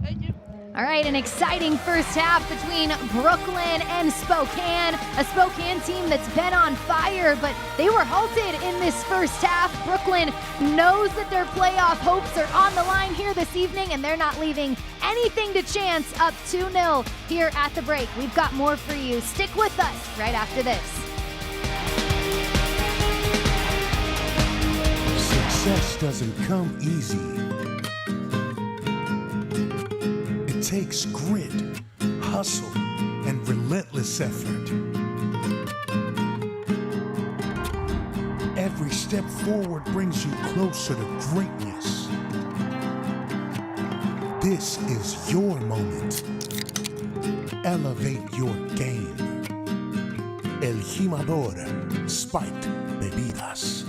Thank you. All right, an exciting first half between Brooklyn and Spokane. A Spokane team that's been on fire, but they were halted in this first half. Brooklyn knows that their playoff hopes are on the line here this evening, and they're not leaving anything to chance. Up 2-0 here at the break. We've got more for you. Stick with us right after this. Success doesn't come easy. It takes grit, hustle, and relentless effort. Every step forward brings you closer to greatness. This is your moment. Elevate your game. El Jimador, Spiked Bebidas.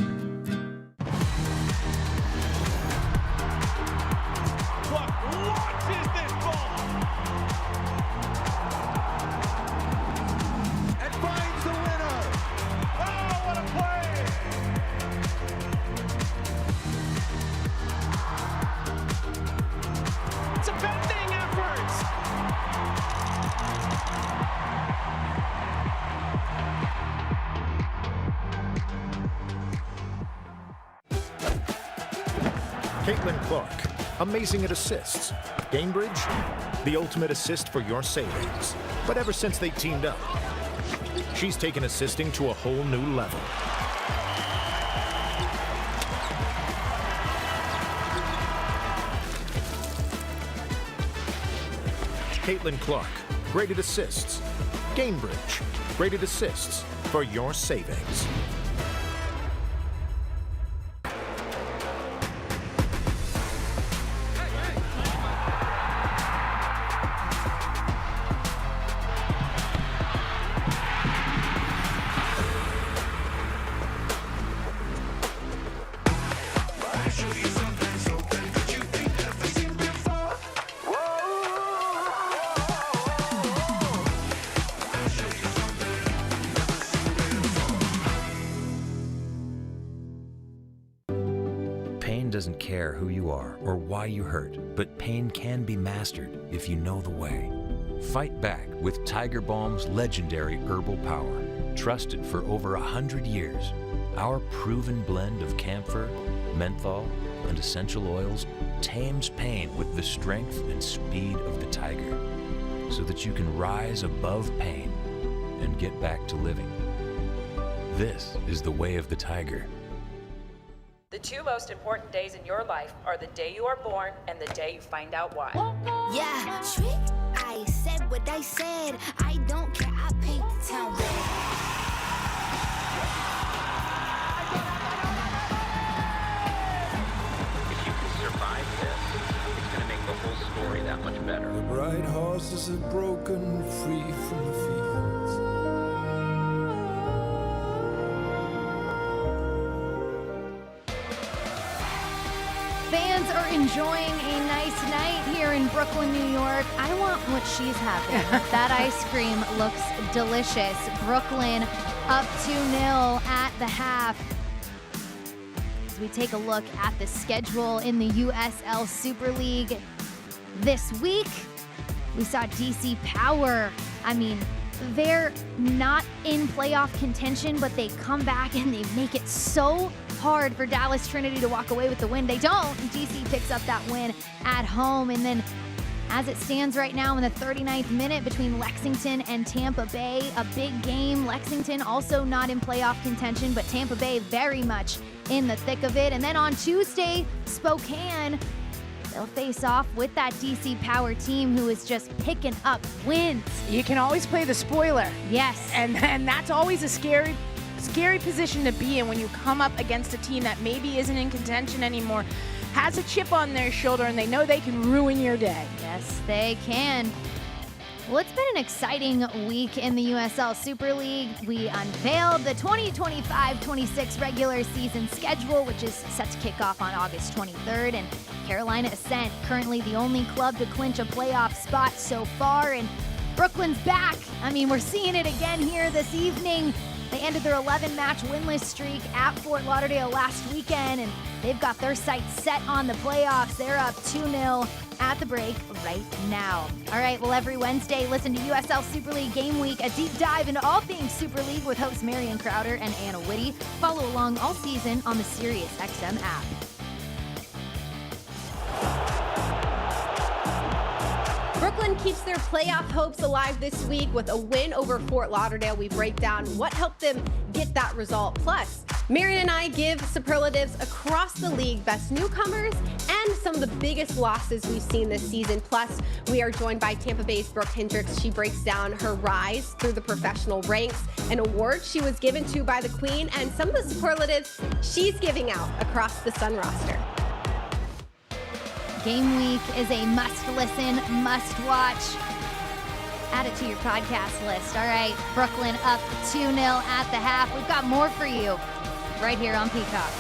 Amazing at assists. Gainbridge, the ultimate assist for your savings. But ever since they teamed up, she's taken assisting to a whole new level. Caitlin Clark, graded assists. Gainbridge, graded assists for your savings. Pain doesn't care who you are or why you hurt, but pain can be mastered if you know the way. Fight back with Tiger Balm's legendary herbal power. trusted for over 100 years. Our proven blend of camphor, menthol, and essential oils tames pain with the strength and speed of the tiger, so that you can rise above pain and get back to living. This is the way of the tiger. The two most important days in your life are the day you are born and the day you find out why. Yeah, trick. I said what I said. I don't care. I paint the town red. If you can survive this, it's going to make the whole story that much better. The bright horses have broken free from the fields. Fans are enjoying a nice night here in Brooklyn, New York. I want what she's having. That ice cream looks delicious. Brooklyn up 2-0 at the half. As we take a look at the schedule in the USL Super League this week, we saw DC Power. I mean, they're not in playoff contention, but they come back and they make it so hard for Dallas Trinity to walk away with the win. They don't. DC picks up that win at home. And then as it stands right now in the 39th minute between Lexington and Tampa Bay, a big game. Lexington also not in playoff contention, but Tampa Bay very much in the thick of it. And then on Tuesday, Spokane, they'll face off with that DC Power team who is just picking up wins. You can always play the spoiler. Yes. And that's always a scary position to be in when you come up against a team that maybe isn't in contention anymore, has a chip on their shoulder, and they know they can ruin your day. Yes, they can. Well, it's been an exciting week in the USL Super League. We unveiled the 2025-26 regular season schedule, which is set to kick off on August 23rd. And Carolina Ascent, currently the only club to clinch a playoff spot so far. And Brooklyn's back. I mean, we're seeing it again here this evening. They ended their 11-match winless streak at Fort Lauderdale last weekend, and they've got their sights set on the playoffs. They're up 2-0 at the break right now. All right, well, every Wednesday, listen to USL Super League Game Week, a deep dive into all things Super League with hosts Marion Crowder and Anna Whitty. Follow along all season on the SiriusXM app. Brooklyn keeps their playoff hopes alive this week with a win over Fort Lauderdale. We break down what helped them get that result. Plus, Marion and I give superlatives across the league, best newcomers, and some of the biggest losses we've seen this season. Plus, we are joined by Tampa Bay's Brooke Hendricks. She breaks down her rise through the professional ranks, an award she was given to by the Queen, and some of the superlatives she's giving out across the Sun roster. Game week is a must-listen, must-watch. Add it to your podcast list. All right, Brooklyn up 2-0 at the half. We've got more for you right here on Peacock.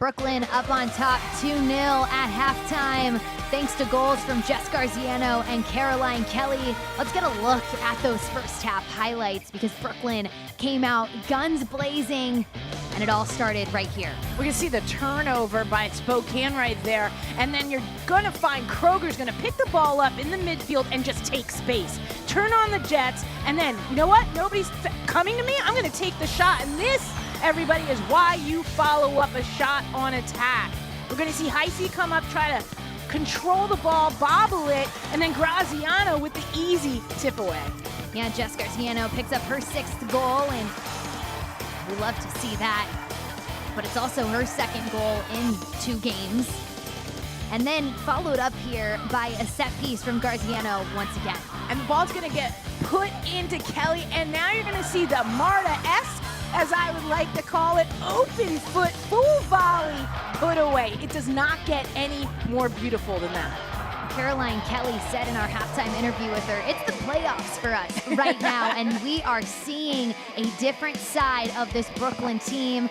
Brooklyn up on top 2-0 at halftime, thanks to goals from Jess Garziano and Caroline Kelly. Let's get a look at those first half highlights because Brooklyn came out guns blazing, and it all started right here. We can see the turnover by Spokane right there, and then you're gonna find Kroger's gonna pick the ball up in the midfield and just take space. Turn on the Jets, and then, you know what? Nobody's coming to me, I'm gonna take the shot, and this, everybody, is why you follow up a shot on attack. We're gonna see Heisey come up, try to control the ball, bobble it, and then Graziano with the easy tip away. Yeah, Jess Garziano picks up her 6th goal, and we love to see that. But it's also her 2nd goal in 2 games. And then followed up here by a set piece from Garziano once again. And the ball's gonna get put into Kelly, and now you're gonna see the Marta-esque, as I would like to call it, open foot, full volley put away. It does not get any more beautiful than that. Caroline Kelly said in our halftime interview with her, it's the playoffs for us right now, and we are seeing a different side of this Brooklyn team.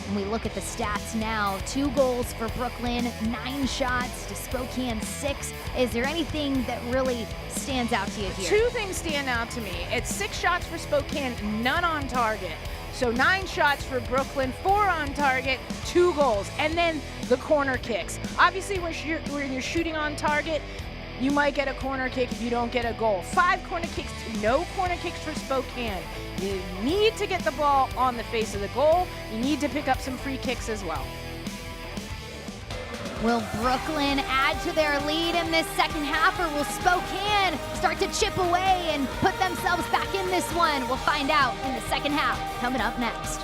And we look at the stats now, 2 goals for Brooklyn, 9 shots to Spokane 6. Is there anything that really stands out to you here? 2 things stand out to me. It's 6 shots for Spokane, none on target. So 9 shots for Brooklyn, 4 on target, 2 goals. And then the corner kicks. Obviously, when you're shooting on target, you might get a corner kick if you don't get a goal. 5 corner kicks, no corner kicks for Spokane. You need to get the ball on the face of the goal. You need to pick up some free kicks as well. Will Brooklyn add to their lead in this second half, or will Spokane start to chip away and put themselves back in this one? We'll find out in the second half, coming up next.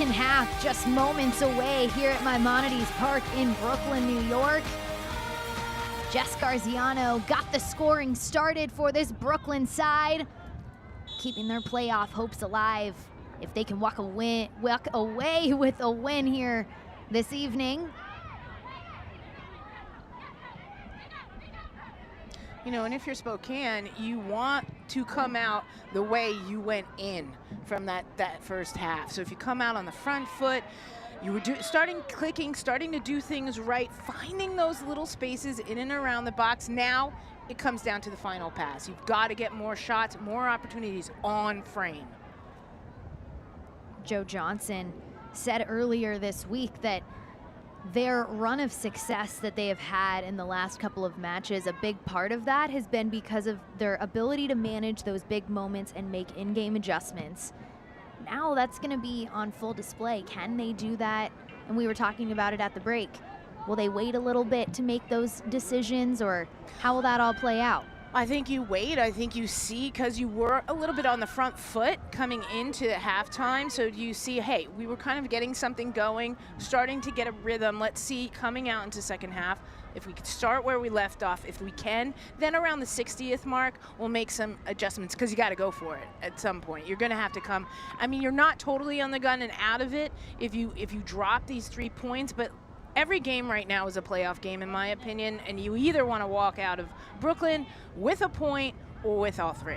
second half just moments away here at Maimonides Park in Brooklyn, New York. Jess Garziano got the scoring started for this Brooklyn side, keeping their playoff hopes alive if they can walk away with a win here this evening. You know, and if you're Spokane, you want to come out the way you went in from that first half. So if you come out on the front foot, you were starting to do things right, finding those little spaces in and around the box. Now it comes down to the final pass. You've got to get more shots, more opportunities on frame. Joe Johnson said earlier this week that their run of success that they have had in the last couple of matches, a big part of that has been because of their ability to manage those big moments and make in-game adjustments. Now that's going to be on full display. Can they do that? And we were talking about it at the break. Will they wait a little bit to make those decisions, or how will that all play out? I think you wait. I think you see, because you were a little bit on the front foot coming into halftime. So you see, hey, we were kind of getting something going, starting to get a rhythm. Let's see, coming out into second half, if we could start where we left off, if we can, then around the 60th mark, we'll make some adjustments, because you got to go for it at some point. You're going to have to come. I mean, you're not totally on the gun and out of it if you drop these 3 points, but every game right now is a playoff game, in my opinion, and you either want to walk out of Brooklyn with a point or with all 3.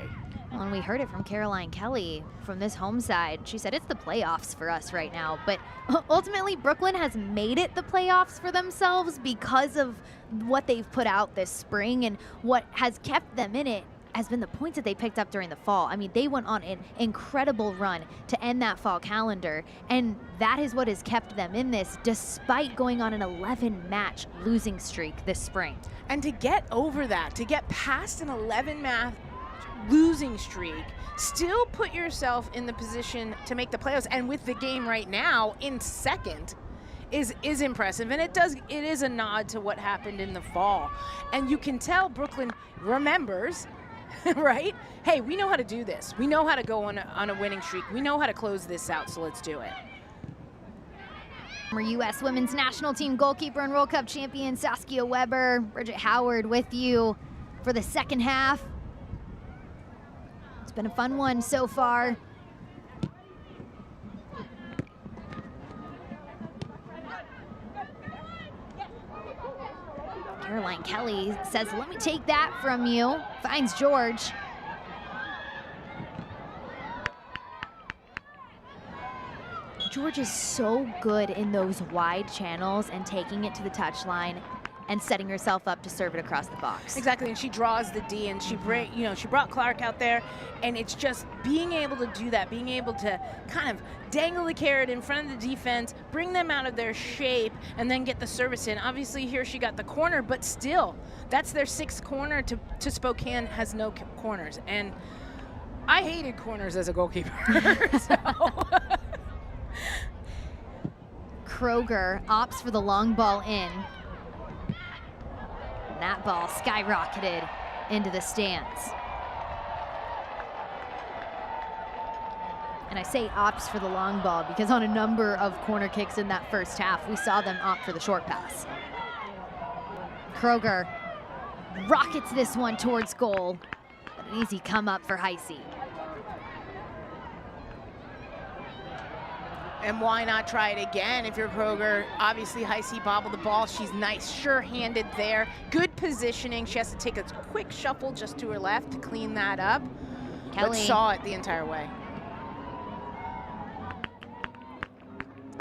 Well, and we heard it from Caroline Kelly from this home side. She said it's the playoffs for us right now, but ultimately Brooklyn has made it the playoffs for themselves because of what they've put out this spring, and what has kept them in it has been the points that they picked up during the fall. I mean, they went on an incredible run to end that fall calendar, and that is what has kept them in this despite going on an 11-match losing streak this spring. And to get over that, to get past an 11-match losing streak, still put yourself in the position to make the playoffs, and with the game right now in second is impressive. And it is a nod to what happened in the fall. And you can tell Brooklyn remembers, right? Hey, we know how to do this. We know how to go on a winning streak. We know how to close this out, so let's do it. Former U.S. Women's National Team goalkeeper and World Cup champion Saskia Weber, Bridget Howard with you for the second half. It's been a fun one so far. Caroline Kelly says, let me take that from you. Finds George. George is so good in those wide channels and taking it to the touchline and setting herself up to serve it across the box. Exactly, and she draws the D, and she brought Clark out there, and it's just being able to do that, being able to kind of dangle the carrot in front of the defense, bring them out of their shape, and then get the service in. Obviously here she got the corner, but still, that's their 6th corner to Spokane has no corners, and I hated corners as a goalkeeper. So. Kroger opts for the long ball in. That ball skyrocketed into the stands. And I say opts for the long ball because on a number of corner kicks in that first half, we saw them opt for the short pass. Kroger rockets this one towards goal. But an easy come up for Heisey. And why not try it again if you're Kroger? Obviously, Heisey bobbled the ball. She's nice, sure-handed there. Good positioning. She has to take a quick shuffle just to her left to clean that up. Kelly. But saw it the entire way.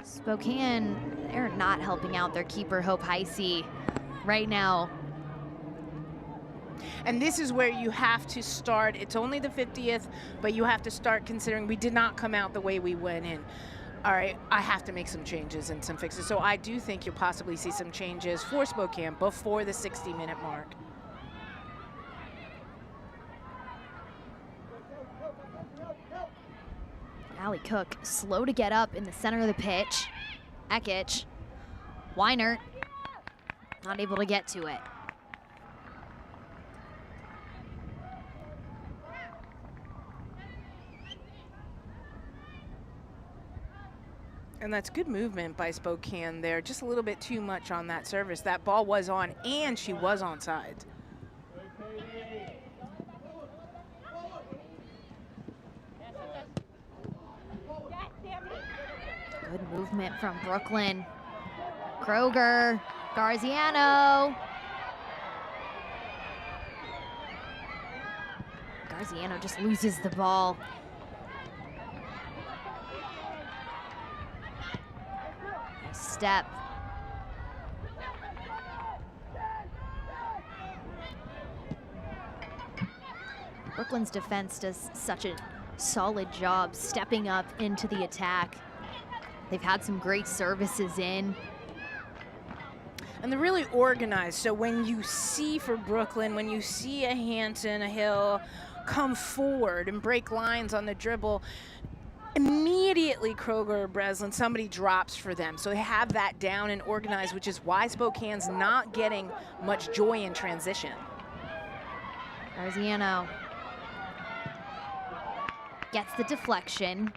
Spokane, they're not helping out their keeper, Hope Heisey, right now. And this is where you have to start. It's only the 50th, but you have to start considering we did not come out the way we went in. All right, I have to make some changes and some fixes. So I do think you'll possibly see some changes for Spokane before the 60-minute mark. Allie Cook slow to get up in the center of the pitch. Ekich, Weinert, not able to get to it. And that's good movement by Spokane there. Just a little bit too much on that service. That ball was on, and she was onside. Good movement from Brooklyn. Kroger, Garziano. Garziano just loses the ball. Nice step. Brooklyn's defense does such a solid job stepping up into the attack. They've had some great services in. And they're really organized. So when you see for Brooklyn, when you see a Hanson, a Hill come forward and break lines on the dribble, immediately Kroger or Breslin, somebody drops for them. So they have that down and organized, which is why Spokane's not getting much joy in transition. Garziano gets the deflection.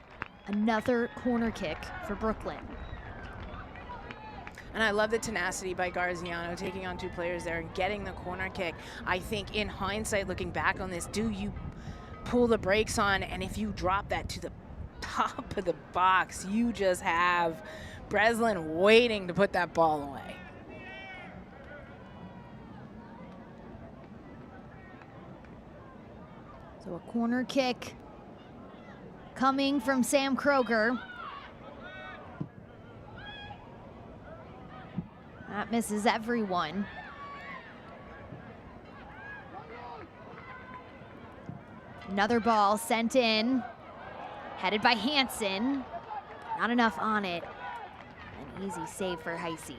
Another corner kick for Brooklyn. And I love the tenacity by Garziano taking on 2 players there and getting the corner kick. I think in hindsight, looking back on this, do you pull the brakes on, and if you drop that to the top of the box, you just have Breslin waiting to put that ball away. So a corner kick coming from Sam Kroger. That misses everyone. Another ball sent in, headed by Hanson. Not enough on it. An easy save for Heisey.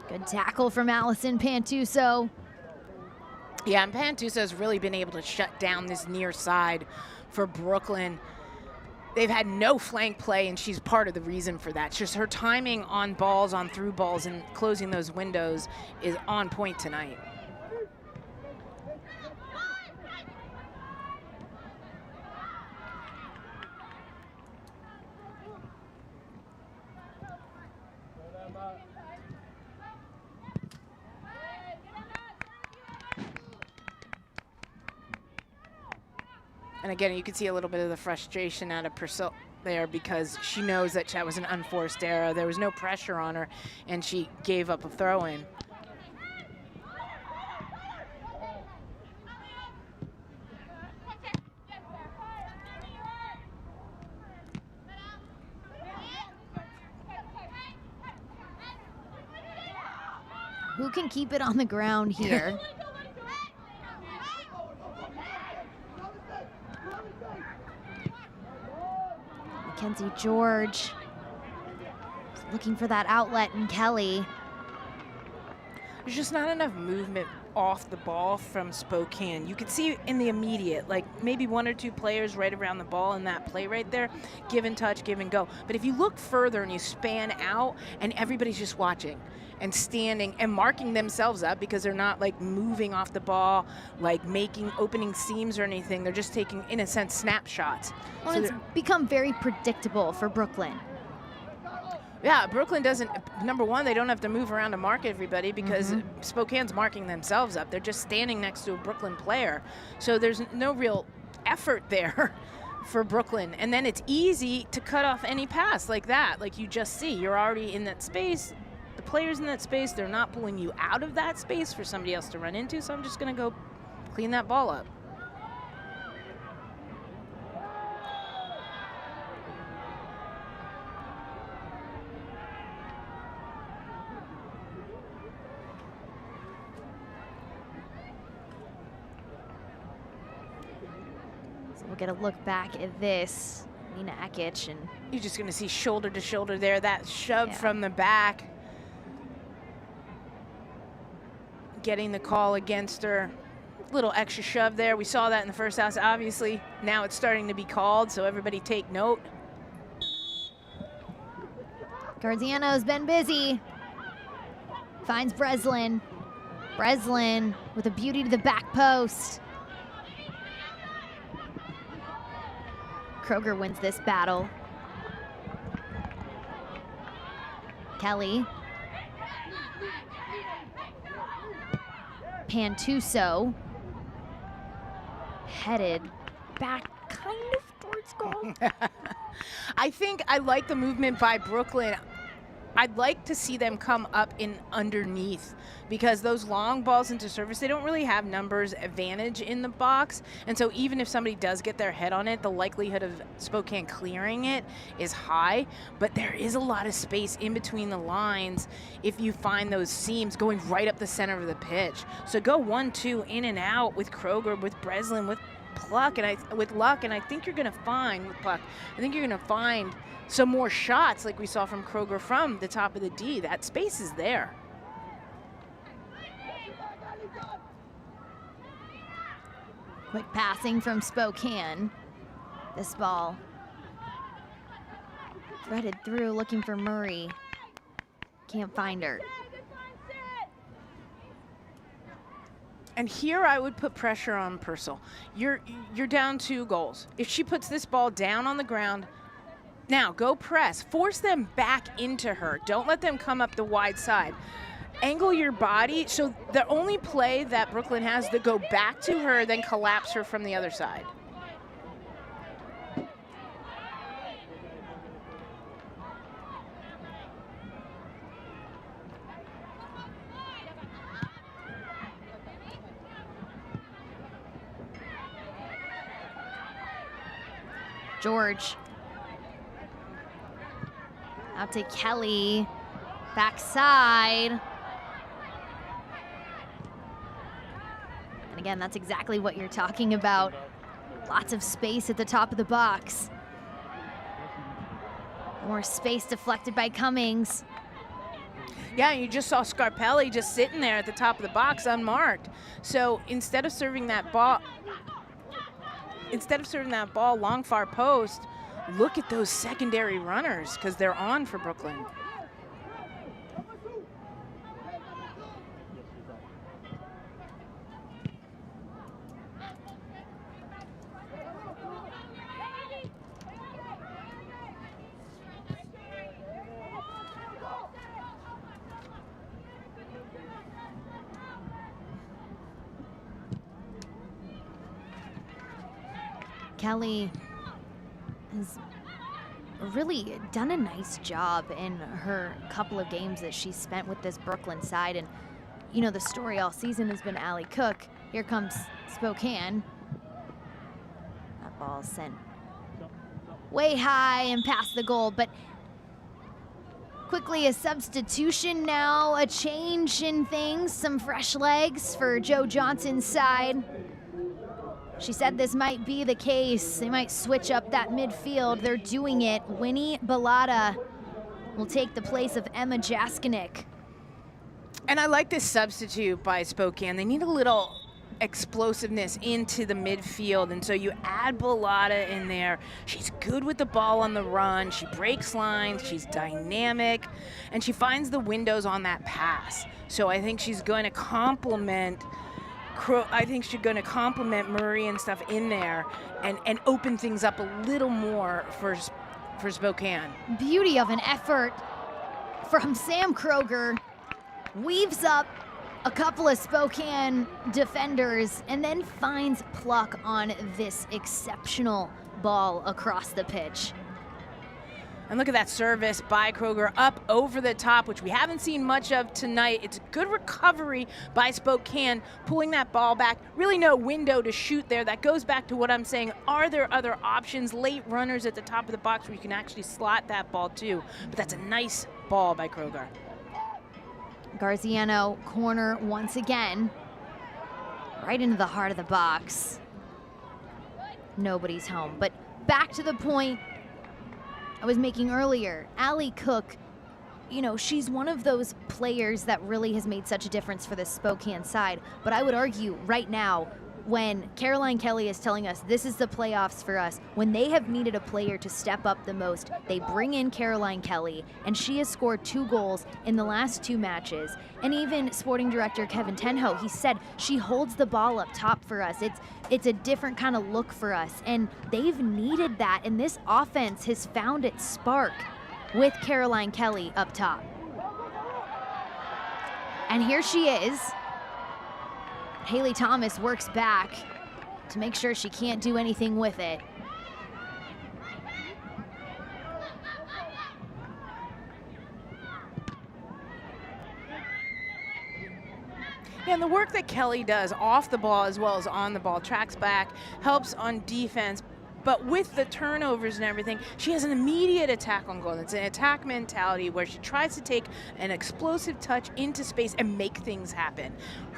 Good tackle from Allison Pantuso. Yeah, and Pantuso has really been able to shut down this near side for Brooklyn. They've had no flank play, and she's part of the reason for that. It's just her timing on balls, on through balls, and closing those windows is on point tonight. And again, you can see a little bit of the frustration out of Purcell there because she knows that that was an unforced error. There was no pressure on her, and she gave up a throw-in. Who can keep it on the ground here? Mackenzie George looking for that outlet, and Kelly. There's just not enough movement off the ball from Spokane. You could see in the immediate, like maybe 1 or 2 players right around the ball in that play right there, give and touch, give and go. But if you look further and you span out and everybody's just watching and standing and marking themselves up because they're not like moving off the ball, like making opening seams or anything. They're just taking, in a sense, snapshots. Well, So it's become very predictable for Brooklyn. yeah, Brooklyn doesn't, number one, they don't have to move around to mark everybody because Spokane's marking themselves up. They're just standing next to a Brooklyn player. So there's no real effort there for Brooklyn. And then it's easy to cut off any pass like that, like you just see. You're already in that space. The players in that space, they're not pulling you out of that space for somebody else to run into, so I'm just going to go clean that ball up. So we'll get a look back at this. Nina Ekic, and you're just going to see shoulder to shoulder there, that shove from the back. Getting the call against her. Little extra shove there. We saw that in the first half. Obviously, now it's starting to be called, so everybody take note. Garziano's been busy. Finds Breslin. Breslin with a beauty to the back post. Kroger wins this battle. Kelly. Pantuso. Headed back kind of towards goal. I think I like the movement by Brooklyn. I'd like to see them come up in underneath, because those long balls into service, they don't really have numbers advantage in the box. And so even if somebody does get their head on it, the likelihood of Spokane clearing it is high. But there is a lot of space in between the lines if you find those seams going right up the center of the pitch. So go 1-2 in and out with Kroger, with Breslin, with Pluck, and with luck, and I think you're going to find with Pluck, I think you're going to find some more shots like we saw from Kroger from the top of the D. That space is there. Quick passing from Spokane. This ball threaded through, looking for Murray. Can't find her. And here I would put pressure on Purcell. You're down 2 goals. If she puts this ball down on the ground, now go press. Force them back into her. Don't let them come up the wide side. Angle your body. So the only play that Brooklyn has to go back to her, then collapse her from the other side. George. Out to Kelly. Backside. And again, that's exactly what you're talking about. Lots of space at the top of the box. More space deflected by Cummings. Yeah, you just saw Scarpelli just sitting there at the top of the box unmarked. So instead of serving that ball long far post, look at those secondary runners, because they're on for Brooklyn. Kelly has really done a nice job in her couple of games that she's spent with this Brooklyn side. And, you know, the story all season has been Allie Cook. Here comes Spokane. That ball sent way high and past the goal, but quickly a substitution now, a change in things, some fresh legs for Joe Johnson's side. She said this might be the case. They might switch up that midfield. They're doing it. Winnie Bellata will take the place of Emma Jaskinek. And I like this substitute by Spokane. They need a little explosiveness into the midfield, and so you add Bellata in there. She's good with the ball on the run. She breaks lines. She's dynamic, and she finds the windows on that pass. So I think she's going to complement Murray and stuff in there and open things up a little more for Spokane. Beauty of an effort from Sam Kroger. Weaves up a couple of Spokane defenders and then finds Pluck on this exceptional ball across the pitch. And look at that service by Kroger up over the top, which we haven't seen much of tonight. It's a good recovery by Spokane, pulling that ball back. Really no window to shoot there. That goes back to what I'm saying. Are there other options, late runners at the top of the box where you can actually slot that ball too? But that's a nice ball by Kroger. Garziano corner once again. Right into the heart of the box. Nobody's home. But back to the point I was making earlier. Allie Cook, you know, she's one of those players that really has made such a difference for the Spokane side. But I would argue right now, when Caroline Kelly is telling us this is the playoffs for us, when they have needed a player to step up the most, they bring in Caroline Kelly, and she has scored 2 goals in the last 2 matches. And even sporting director Kevin Tenho, he said she holds the ball up top for us. It's a different kind of look for us, and they've needed that, and this offense has found its spark with Caroline Kelly up top. And here she is. Haley Thomas works back to make sure she can't do anything with it. Yeah, and the work that Kelly does off the ball as well as on the ball, tracks back, helps on defense, but with the turnovers and everything, she has an immediate attack on goal. It's an attack mentality where she tries to take an explosive touch into space and make things happen.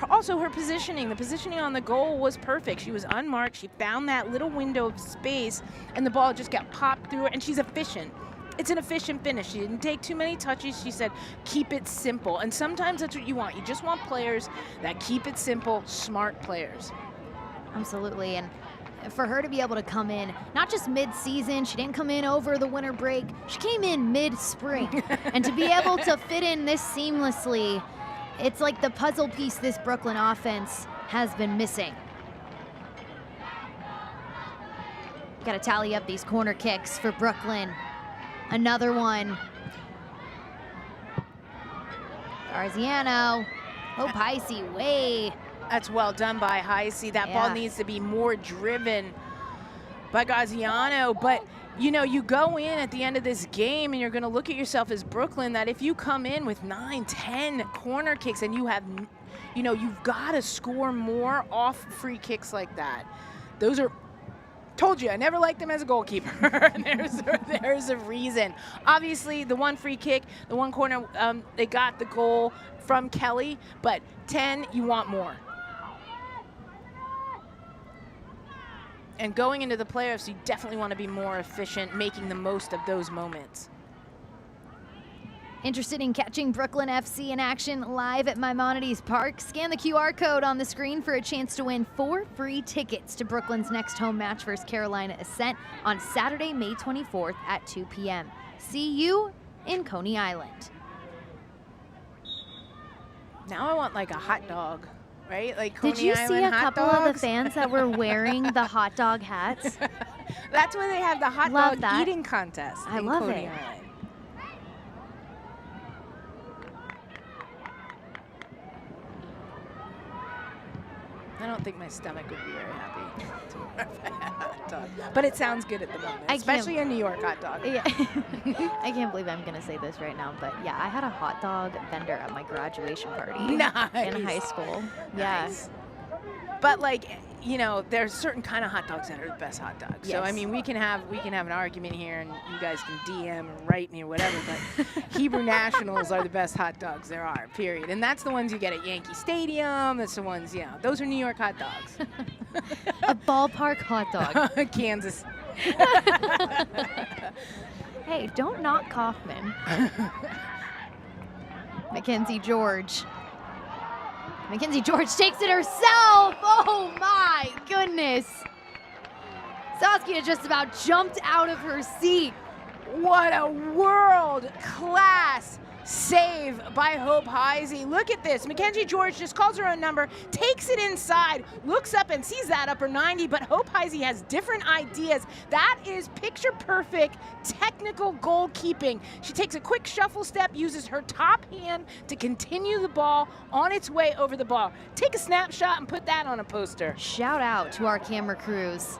Also, her positioning, the positioning on the goal was perfect. She was unmarked. She found that little window of space, and the ball just got popped through her, and she's efficient. It's an efficient finish. She didn't take too many touches. She said, keep it simple. And sometimes that's what you want. You just want players that keep it simple, smart players. Absolutely. And for her to be able to come in, not just mid-season, she didn't come in over the winter break, she came in mid-spring. And to be able to fit in this seamlessly, it's like the puzzle piece this Brooklyn offense has been missing. Got to tally up these corner kicks for Brooklyn. Another one. Garziano. Hope Heisey way. That's well done by Heisey. That ball needs to be more driven by Garziano. But, you know, you go in at the end of this game and you're going to look at yourself as Brooklyn, that if you come in with 9, 10 corner kicks and you have, you know, you've got to score more off free kicks like that. Those are, told you, I never liked him as a goalkeeper. there's a reason. Obviously, the one free kick, the one corner, they got the goal from Kelly, but 10, you want more. And going into the playoffs, you definitely want to be more efficient, making the most of those moments. Interested in catching Brooklyn FC in action live at Maimonides Park? Scan the QR code on the screen for a chance to win 4 free tickets to Brooklyn's next home match versus Carolina Ascent on Saturday, May 24th at 2 p.m. See you in Coney Island. Now I want like a hot dog, right? Like Coney Did you Island see a hot couple dogs? of the fans that were wearing the hot dog hats? That's where they have the hot Love dog that. eating contest. I in love Coney it. Island. I don't think my stomach would be very happy to have a hot dog. But it sounds good at the moment, especially a New York hot dog. Yeah. I can't believe I'm going to say this right now, but yeah, I had a hot dog vendor at my graduation party in high school. Nice. But like, you know, there's certain kind of hot dogs that are the best hot dogs. Yes. So I mean, we can have an argument here, and you guys can DM and write me or whatever. But Hebrew Nationals are the best hot dogs there are. Period. And that's the ones you get at Yankee Stadium. That's the ones, you know, those are New York hot dogs. A ballpark hot dog. Kansas. Hey, don't knock Kaufman. Mackenzie George. Mackenzie George takes it herself. Oh my goodness. Saskia just about jumped out of her seat. What a world-class save by Hope Heisey. Look at this. Mackenzie George just calls her own number, takes it inside, looks up and sees that upper 90, but Hope Heisey has different ideas. That is picture-perfect technical goalkeeping. She takes a quick shuffle step, uses her top hand to continue the ball on its way over the ball. Take a snapshot and put that on a poster. Shout out to our camera crews.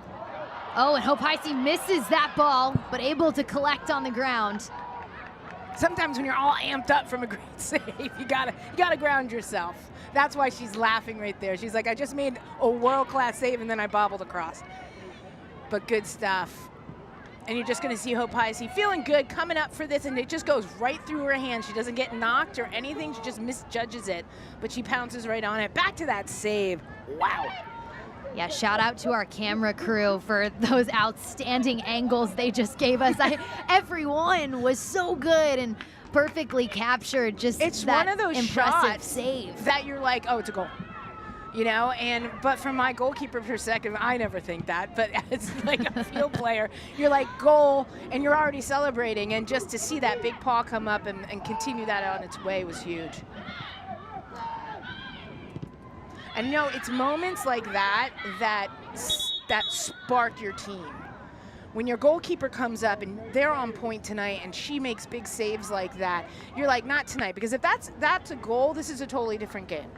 Oh, and Hope Heisey misses that ball, but able to collect on the ground. Sometimes when you're all amped up from a great save, you gotta ground yourself. That's why she's laughing right there. She's like, I just made a world-class save and then I bobbled across. But good stuff. And you're just gonna see Hope Heisey feeling good, coming up for this, and it just goes right through her hand. She doesn't get knocked or anything, she just misjudges it, but she pounces right on it. Back to that save, wow. Yeah, shout out to our camera crew for those outstanding angles they just gave us. Everyone was so good and perfectly captured. Just it's that one of those impressive shots save that you're like, oh, it's a goal. You know, but from my goalkeeper perspective, I never think that. But as like a field player, you're like goal, and you're already celebrating, and just to see that big paw come up and continue that on its way was huge. And you know, it's moments like that that spark your team. When your goalkeeper comes up and they're on point tonight and she makes big saves like that, you're like, not tonight, because if that's a goal, this is a totally different game.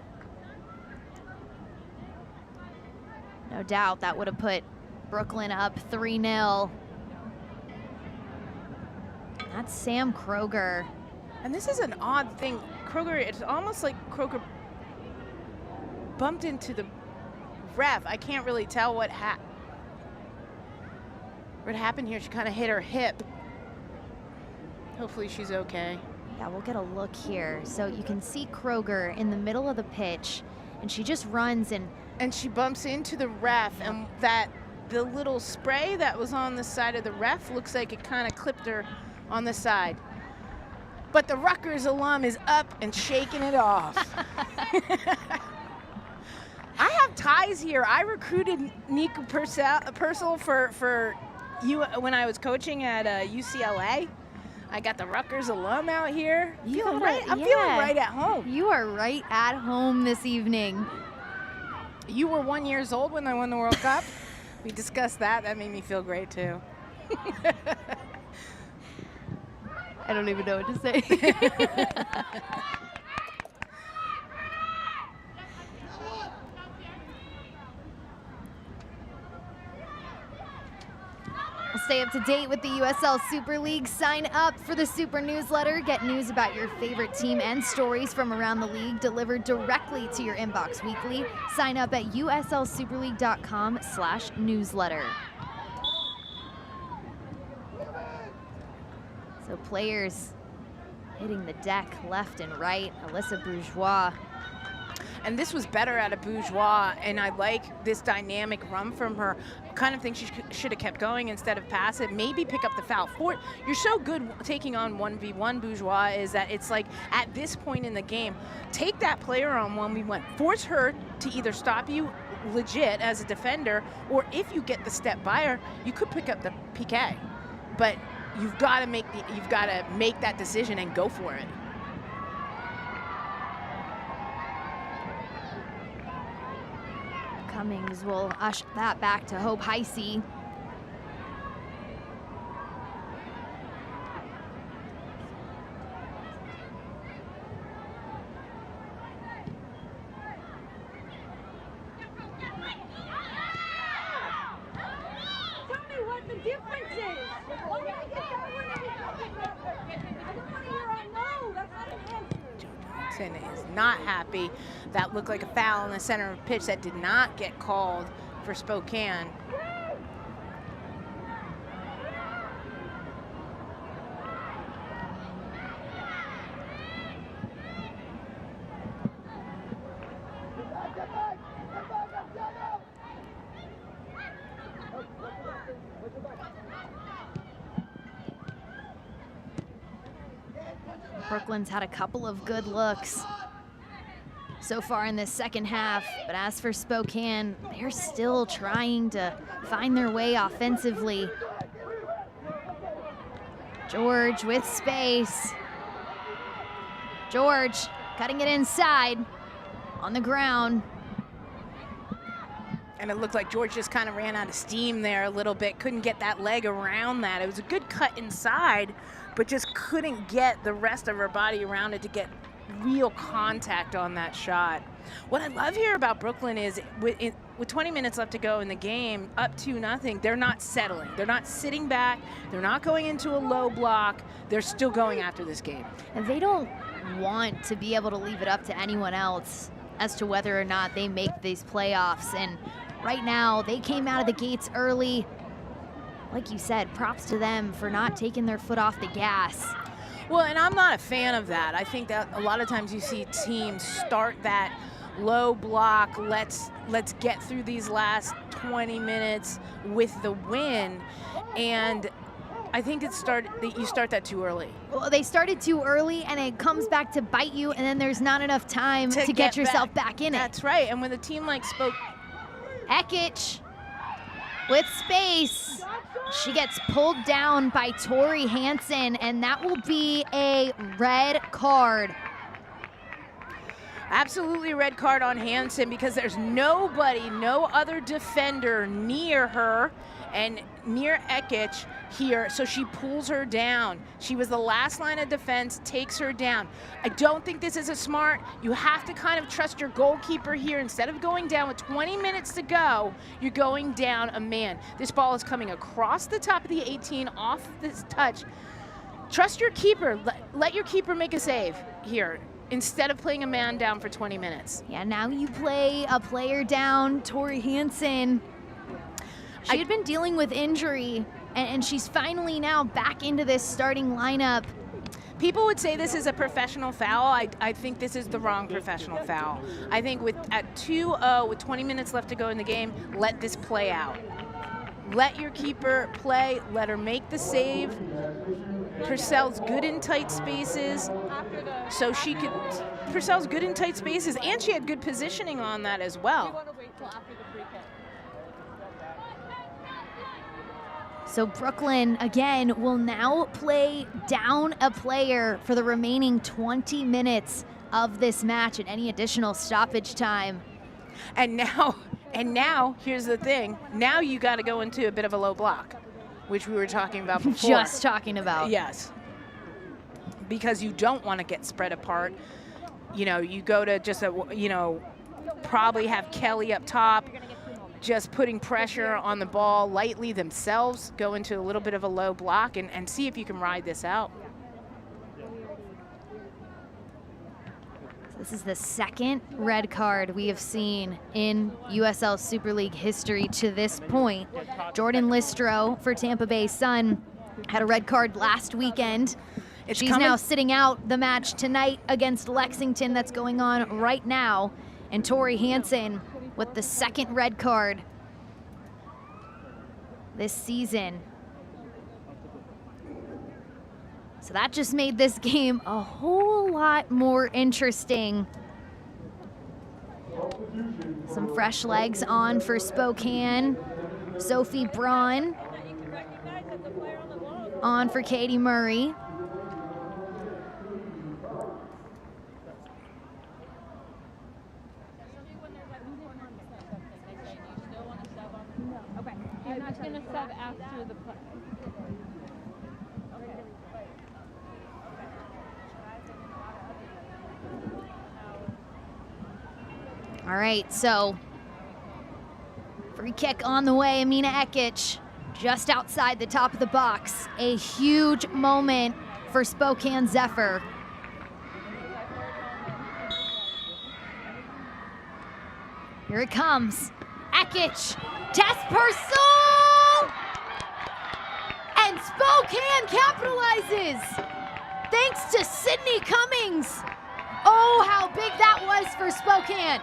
No doubt that would have put Brooklyn up 3-0. That's Sam Kroger. And this is an odd thing. Kroger, it's almost like Kroger bumped into the ref. I can't really tell what happened here. She kind of hit her hip. Hopefully she's okay. Yeah, we'll get a look here. So you can see Kroger in the middle of the pitch, and she just runs and she bumps into the ref, and the little spray that was on the side of the ref looks like it kind of clipped her on the side. But the Rutgers alum is up and shaking it off. I have ties here. I recruited Nico Purcell for you when I was coaching at UCLA. I got the Rutgers alum out here. I'm feeling right at home. You are right at home this evening. You were 1 year old when I won the World Cup. We discussed that. That made me feel great too. I don't even know what to say. Stay up to date with the USL Super League. Sign up for the Super newsletter. Get news about your favorite team and stories from around the league delivered directly to your inbox weekly. Sign up at uslsuperleague.com/newsletter. So players hitting the deck left and right. Alyssa Bourgeois. And this was better out of Bourgeois, and I like this dynamic run from her. Kind of think she should have kept going instead of pass it. Maybe pick up the foul. You're so good taking on 1v1 Bourgeois is that it's like at this point in the game, take that player on 1v1. Force her to either stop you legit as a defender, or if you get the step by her, you could pick up the PK. But you've got to make that decision and go for it. Cummings will usher that back to Hope Heisey. Tell me what the difference is. Why did I get that one every fucking number? I don't want to hear a no. That's not an answer. Johnson is not happy. That looked like a foul in the center of the pitch that did not get called for Spokane. Brooklyn's had a couple of good looks so far in this second half, but as for Spokane, they're still trying to find their way offensively. George with space. George cutting it inside on the ground. And it looked like George just kind of ran out of steam there a little bit, couldn't get that leg around that. It was a good cut inside, but just couldn't get the rest of her body around it to get real contact on that shot. What I love here about Brooklyn is with 20 minutes left to go in the game, up 2-0, they're not settling. They're not sitting back. They're not going into a low block. They're still going after this game. And they don't want to be able to leave it up to anyone else as to whether or not they make these playoffs. And right now, they came out of the gates early. Like you said, props to them for not taking their foot off the gas. Well, and I'm not a fan of that. I think that a lot of times you see teams start that low block, let's get through these last 20 minutes with the win. And I think you start that too early. Well, they started too early, and it comes back to bite you, and then there's not enough time to get yourself back in it. That's right, and with a team like Ekich with space. She gets pulled down by Tori Hansen, and that will be a red card. Absolutely red card on Hansen because there's no other defender near her and near Ekich here, so she pulls her down. She was the last line of defense, takes her down. I don't think this is a smart. You have to kind of trust your goalkeeper here. Instead of going down with 20 minutes to go, you're going down a man. This ball is coming across the top of the 18 off this touch. Trust your keeper. Let your keeper make a save here, instead of playing a man down for 20 minutes. Yeah, now you play a player down, Tori Hansen. She had been dealing with injury, and she's finally now back into this starting lineup. People would say this is a professional foul. I think this is the wrong professional foul. I think at 2-0, with 20 minutes left to go in the game, let this play out. Let your keeper play, let her make the save. Purcell's good in tight spaces, so she could. Purcell's good in tight spaces, and she had good positioning on that as well. So Brooklyn, again, will now play down a player for the remaining 20 minutes of this match and any additional stoppage time. And now, here's the thing. Now you got to go into a bit of a low block, which we were talking about before. Just talking about. Yes. Because you don't want to get spread apart. You know, you go to just, probably have Kelly up top, just putting pressure on the ball lightly themselves, go into a little bit of a low block and see if you can ride this out. This is the second red card we have seen in USL Super League history to this point. Jordan Listro for Tampa Bay Sun had a red card last weekend. She's now sitting out the match tonight against Lexington that's going on right now. And Tori Hansen with the second red card this season. So that just made this game a whole lot more interesting. Some fresh legs on for Spokane. Sophie Braun on for Katie Murray. I'm not going to sub after the play. All right, so free kick on the way. Amina Ekich just outside the top of the box. A huge moment for Spokane Zephyr. Here it comes. Ekich, Tess Purcell! And Spokane capitalizes! Thanks to Sydney Cummings. Oh, how big that was for Spokane.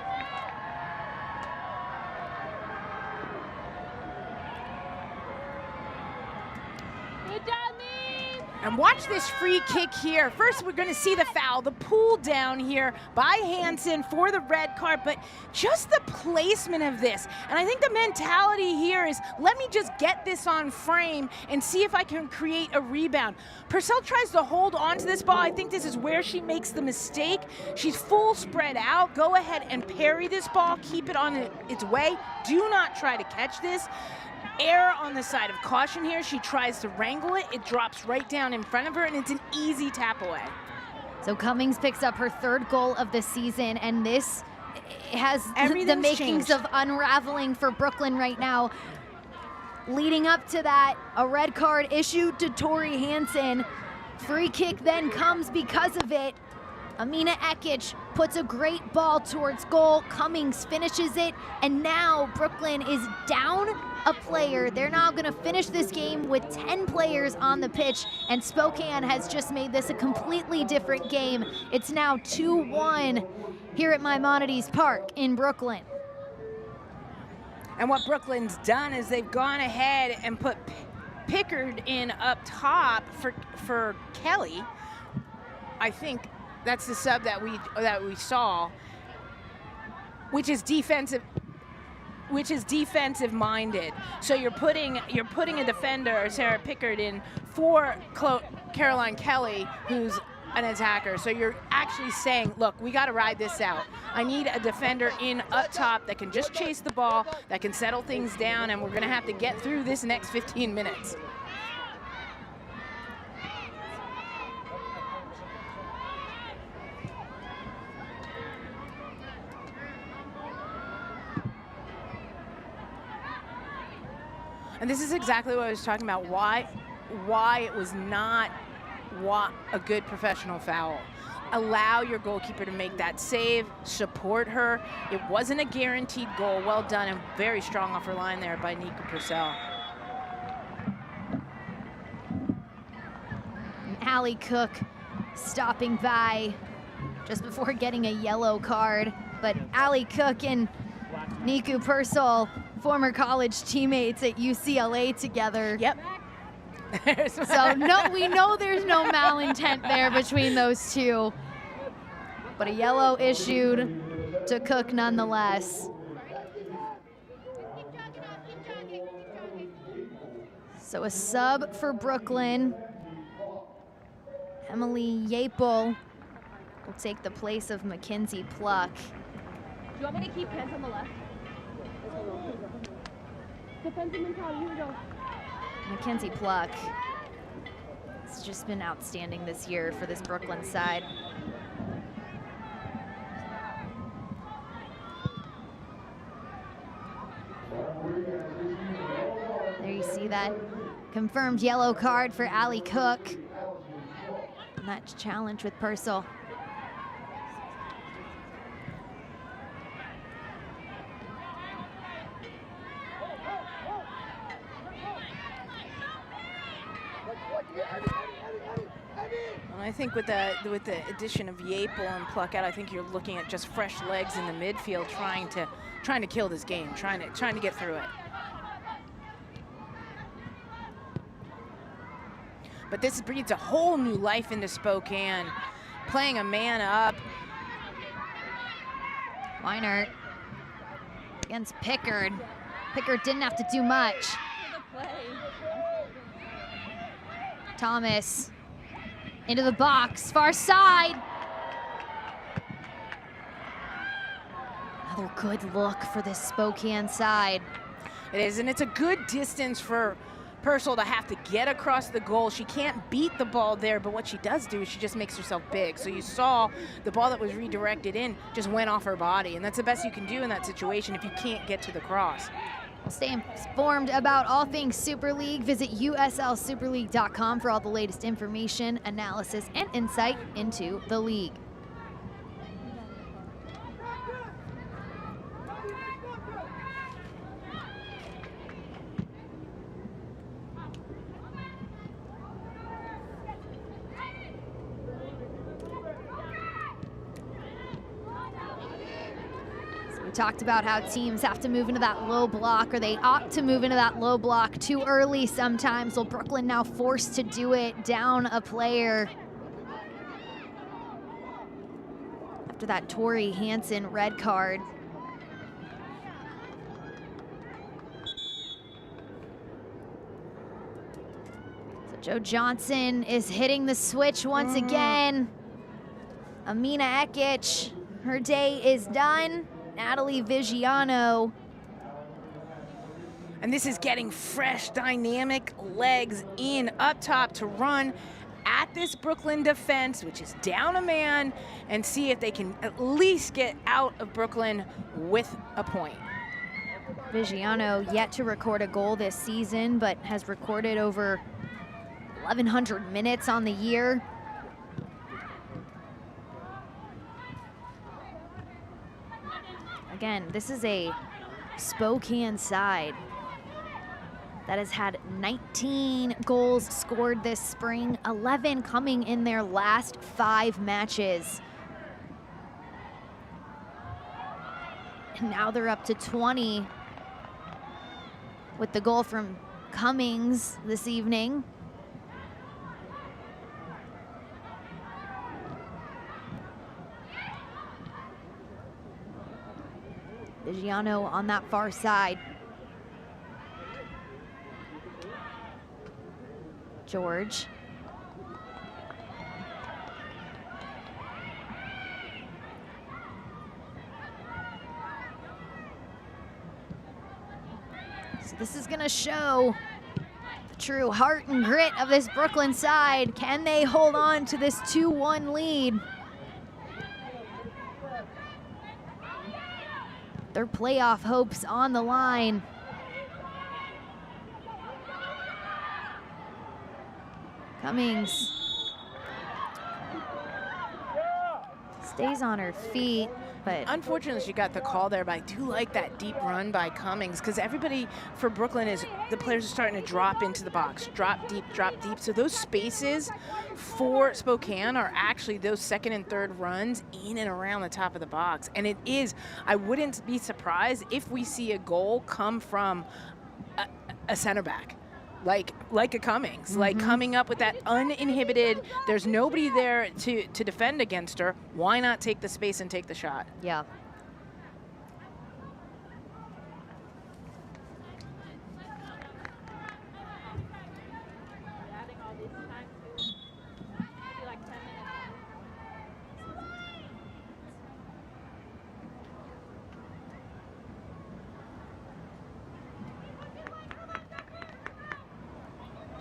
And watch this free kick here. First, we're going to see the foul, the pull down here by Hansen for the red card, but just the placement of this. And I think the mentality here is, let me just get this on frame and see if I can create a rebound. Purcell tries to hold on to this ball. I think this is where she makes the mistake. She's full spread out. Go ahead and parry this ball. Keep it on its way. Do not try to catch this. Error on the side of caution here. She tries to wrangle it. It drops right down in front of her, and it's an easy tap away. So Cummings picks up her third goal of the season, and this has the makings of unraveling for Brooklyn right now. Leading up to that, a red card issued to Tori Hansen. Free kick then comes because of it. Amina Ekich puts a great ball towards goal. Cummings finishes it, and now Brooklyn is down a player. They're now going to finish this game with 10 players on the pitch, and Spokane has just made this a completely different game. It's now 2-1 here at Maimonides Park in Brooklyn. And what Brooklyn's done is they've gone ahead and put Pickard in up top for Kelly. I think that's the sub that we saw, which is defensive minded. So you're putting a defender, Sarah Pickard, in for Caroline Kelly, who's an attacker. So you're actually saying, look, we got to ride this out. I need a defender in up top that can just chase the ball, that can settle things down, and we're going to have to get through this next 15 minutes. And this is exactly what I was talking about, why it was not a good professional foul. Allow your goalkeeper to make that save, support her. It wasn't a guaranteed goal. Well done and very strong off her line there by Nika Purcell. Allie Cook stopping by just before getting a yellow card. But Allie Cook and Niku Purcell, former college teammates at UCLA together. Yep. So no, we know there's no malintent there between those two. But a yellow issued to Cook nonetheless. So a sub for Brooklyn. Emily Yapel will take the place of Mackenzie Pluck. Do you want me to keep Pence on the left? Defensive mentality, here we go. Mackenzie Pluck has just been outstanding this year for this Brooklyn side. There you see that confirmed yellow card for Allie Cook. And that challenge with Purcell. I think with the addition of Yapel and Pluck out, I think you're looking at just fresh legs in the midfield, trying to kill this game, trying to get through it. But this breeds a whole new life into Spokane, playing a man up. Weinert against Pickard. Pickard didn't have to do much. Thomas into the box, far side. Another good look for this Spokane side. It is, and it's a good distance for Purcell to have to get across the goal. She can't beat the ball there, but what she does do is she just makes herself big. So you saw the ball that was redirected in just went off her body, and that's the best you can do in that situation if you can't get to the cross. Stay informed about all things Super League. Visit USLSuperLeague.com for all the latest information, analysis, and insight into the league. Talked about how teams have to move into that low block, or they opt to move into that low block too early sometimes. Well, Brooklyn now forced to do it, down a player. After that Tori Hansen red card. So Joe Johnson is hitting the switch once again. Amina Ekic, her day is done. Natalie Vigiano. And this is getting fresh, dynamic legs in up top to run at this Brooklyn defense, which is down a man, and see if they can at least get out of Brooklyn with a point. Vigiano yet to record a goal this season, but has recorded over 1,100 minutes on the year. Again, this is a Spokane side that has had 19 goals scored this spring, 11 coming in their last 5 matches. And now they're up to 20 with the goal from Cummings this evening. Vigiano on that far side. George. So this is gonna show the true heart and grit of this Brooklyn side. Can they hold on to this 2-1 lead? Their playoff hopes on the line. Cummings stays on her feet, but unfortunately she got the call there, but I do like that deep run by Cummings because everybody for Brooklyn is, the players are starting to drop into the box, drop deep. So those spaces for Spokane are actually those second and third runs in and around the top of the box. And it is, I wouldn't be surprised if we see a goal come from a center back. Like a Cummings, like coming up with that uninhibited, there's nobody there to defend against her. Why not take the space and take the shot? Yeah.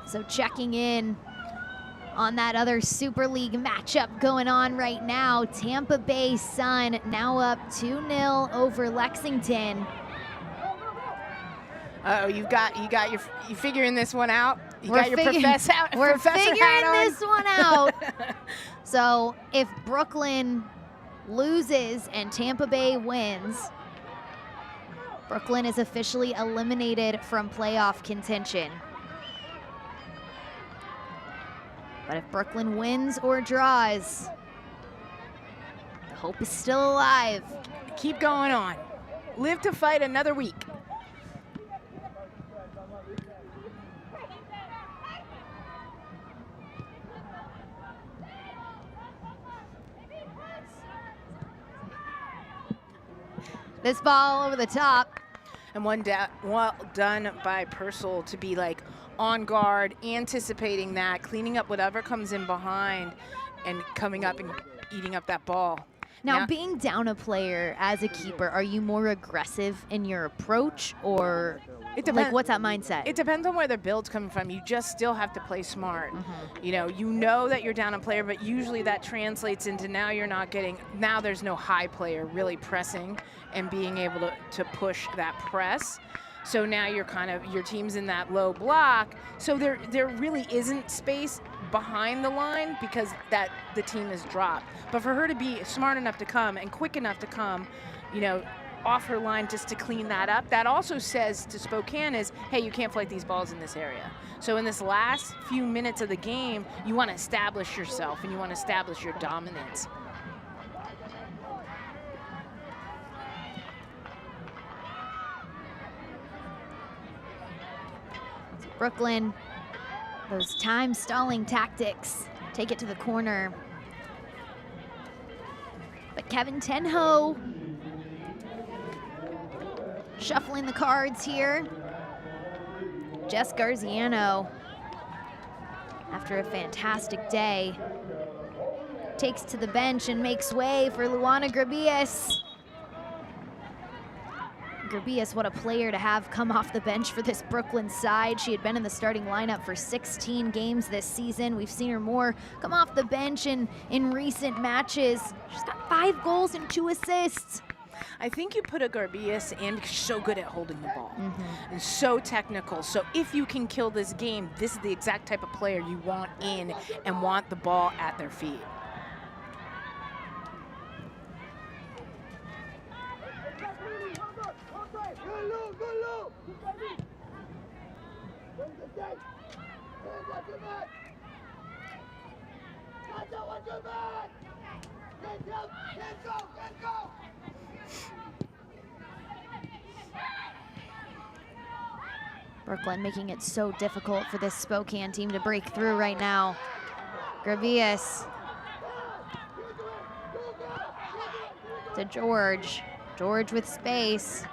So checking in on that other Super League matchup going on right now. Tampa Bay Sun now up 2-0 over Lexington. Oh, you figuring this one out? We're figuring this one out. So if Brooklyn loses and Tampa Bay wins, Brooklyn is officially eliminated from playoff contention. But if Brooklyn wins or draws, the hope is still alive. Keep going on. Live to fight another week. This ball over the top. And well done by Purcell to be like on guard, anticipating that, cleaning up whatever comes in behind and coming up and eating up that ball. Now being down a player as a keeper, are you more aggressive in your approach, or like what's that mindset? It depends on where the build's coming from. You just still have to play smart. You know that you're down a player, but usually that translates into now there's no high player really pressing and being able to push that press. So now your team's in that low block. So there really isn't space behind the line because the team is dropped. But for her to be smart enough to come and quick enough to come, off her line just to clean that up, that also says to Spokane is, hey, you can't flight these balls in this area. So in this last few minutes of the game, you want to establish yourself and you want to establish your dominance. Brooklyn, those time stalling tactics take it to the corner. But Kevin Tenho shuffling the cards here. Jess Garziano, after a fantastic day, takes to the bench and makes way for Luana Grabias. Grabias, what a player to have come off the bench for this Brooklyn side. She had been in the starting lineup for 16 games this season. We've seen her more come off the bench in recent matches. She's got 5 goals and 2 assists. I think you put a Garbias in because she's so good at holding the ball and so technical. So if you can kill this game, this is the exact type of player you want in and want the ball at their feet. Brooklyn making it so difficult for this Spokane team to break through right now. Gravias to George. George with space.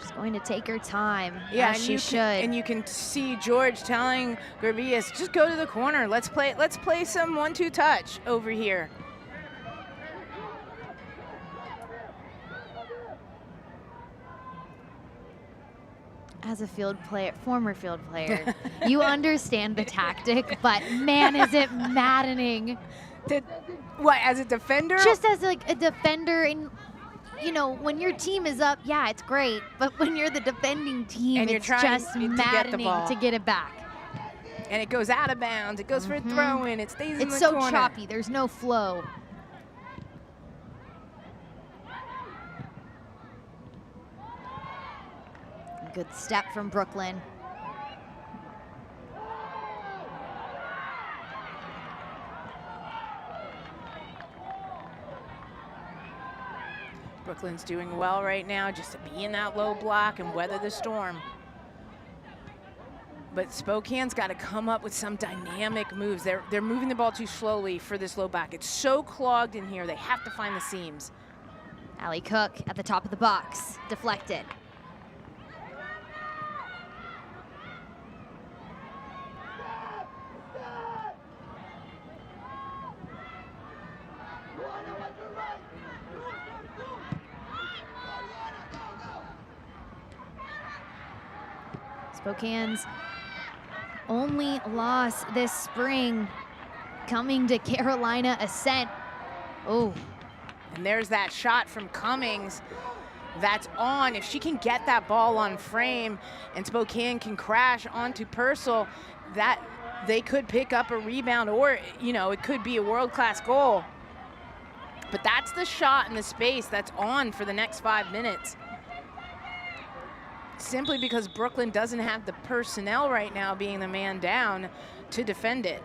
She's going to take her time, as she should. And you can see George telling Gravias, just go to the corner. Let's play some 1-2 touch over here. As a field player, former field player, you understand the tactic, but man, is it maddening. What, as a defender? Just as like a defender, and you know, when your team is up, yeah, it's great. But when you're the defending team, and it's just maddening to get it back. And it goes out of bounds. It goes for a throw-in. It stays in the corner. corner. It's so choppy. There's no flow. Good step from Brooklyn. Brooklyn's doing well right now just to be in that low block and weather the storm. But Spokane's got to come up with some dynamic moves. They're moving the ball too slowly for this low block. It's so clogged in here, they have to find the seams. Allie Cook at the top of the box, deflected. Spokane's only loss this spring coming to Carolina Ascent. Oh. And there's that shot from Cummings that's on. If she can get that ball on frame and Spokane can crash onto Purcell, that they could pick up a rebound, or, you know, it could be a world-class goal. But that's the shot in the space that's on for the next 5 minutes. Simply because Brooklyn doesn't have the personnel right now, being the man down, to defend it.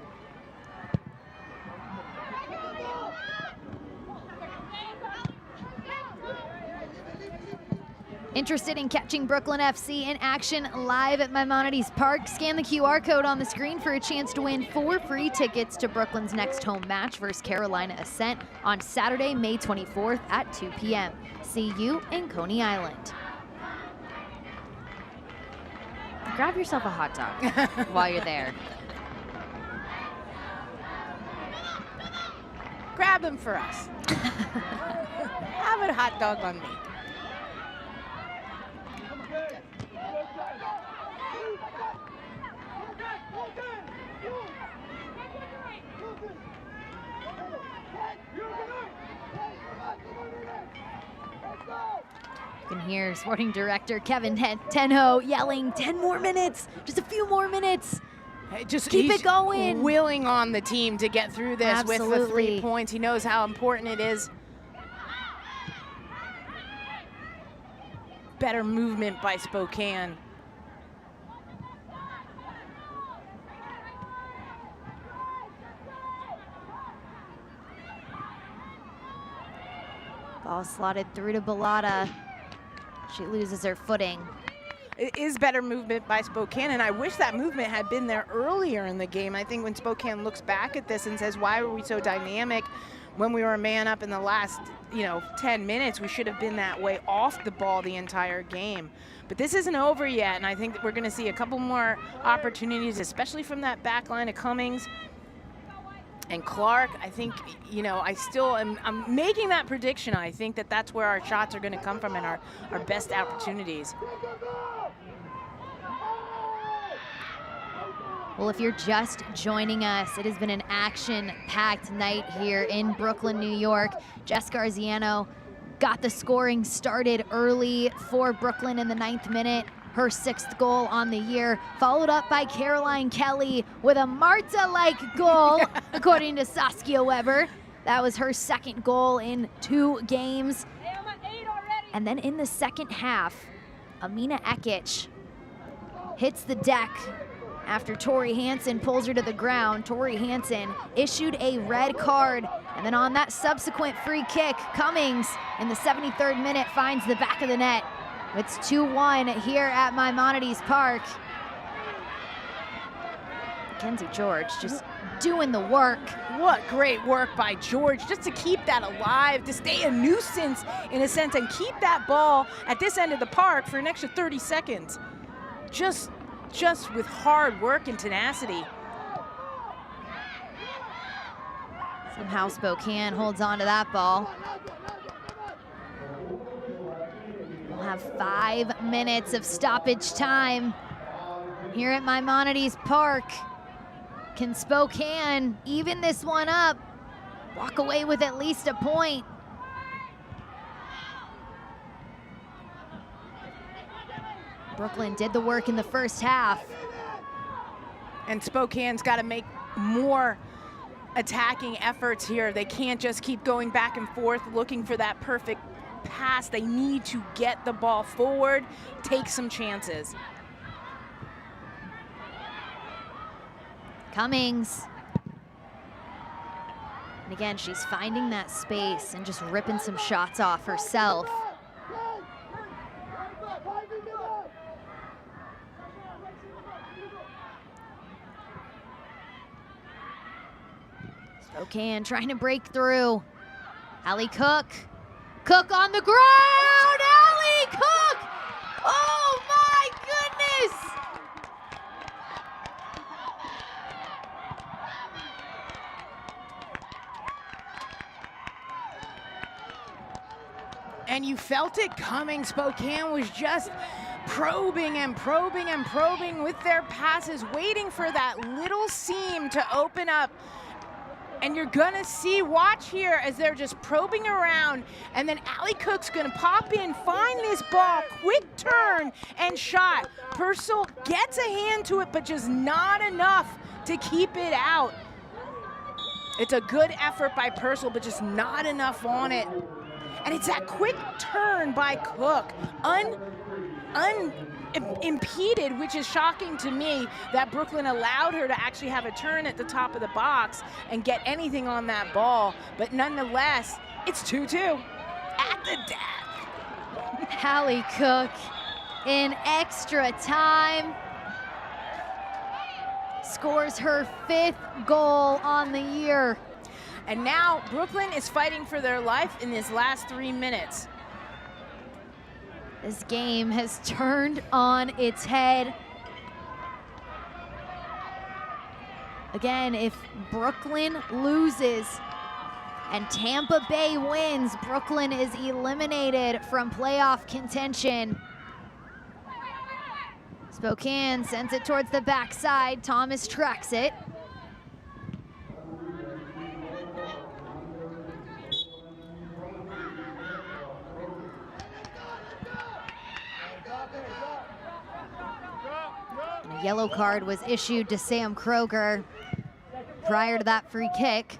Interested in catching Brooklyn FC in action live at Maimonides Park? Scan the QR code on the screen for a chance to win 4 free tickets to Brooklyn's next home match versus Carolina Ascent on Saturday, May 24th at 2 p.m. See you in Coney Island. Grab yourself a hot dog while you're there. Grab them for us. Have a hot dog on me. You can hear sporting director Kevin Tenho yelling, 10 more minutes, just a few more minutes. Hey, just keep it going. Willing on the team to get through this. Absolutely. With the 3 points. He knows how important it is. Better movement by Spokane. Ball slotted through to Bellotta. She loses her footing. It is better movement by Spokane, and I wish that movement had been there earlier in the game. I think when Spokane looks back at this and says, why were we so dynamic when we were a man up in the last, 10 minutes? We should have been that way off the ball the entire game. But this isn't over yet, and I think that we're going to see a couple more opportunities, especially from that back line of Cummings and Clark. I think, I'm making that prediction. I think that that's where our shots are going to come from and our best opportunities. Well, if you're just joining us, it has been an action-packed night here in Brooklyn, New York. Jess Garziano got the scoring started early for Brooklyn in the 9th minute. Her 6th goal on the year, followed up by Caroline Kelly with a Marta-like goal, according to Saskia Weber. That was her 2nd goal in 2 games. And then in the second half, Amina Ekic hits the deck after Tori Hansen pulls her to the ground. Tori Hansen issued a red card, and then on that subsequent free kick, Cummings in the 73rd minute finds the back of the net. It's 2-1 here at Maimonides Park. Mackenzie George just doing the work. What great work by George just to keep that alive, to stay a nuisance in a sense and keep that ball at this end of the park for an extra 30 seconds. Just with hard work and tenacity. Somehow Spokane holds on to that ball. We'll have 5 minutes of stoppage time here at Maimonides Park. Can Spokane even this one up? Walk away with at least a point. Brooklyn did the work in the first half. And Spokane's got to make more attacking efforts here. They can't just keep going back and forth looking for that perfect pass. They need to get the ball forward, take some chances. Cummings. And again, she's finding that space and just ripping some shots off herself. Spokane trying to break through. Allie Cook. Cook on the ground! Allie Cook! Oh my goodness! And you felt it coming. Spokane was just probing and probing and probing with their passes, waiting for that little seam to open up. And you're gonna see, watch here as they're just probing around, and then Allie Cook's gonna pop in, find this ball, quick turn and shot. Purcell gets a hand to it, but just not enough to keep it out. It's a good effort by Purcell, but just not enough on it. And it's that quick turn by Cook, unimpeded, which is shocking to me that Brooklyn allowed her to actually have a turn at the top of the box and get anything on that ball. But nonetheless, it's 2-2 at the death. Allie Cook in extra time scores her 5th goal on the year. And now Brooklyn is fighting for their life in this last 3 minutes. This game has turned on its head. Again, if Brooklyn loses and Tampa Bay wins, Brooklyn is eliminated from playoff contention. Spokane sends it towards the backside. Thomas tracks it. A yellow card was issued to Sam Kroger prior to that free kick.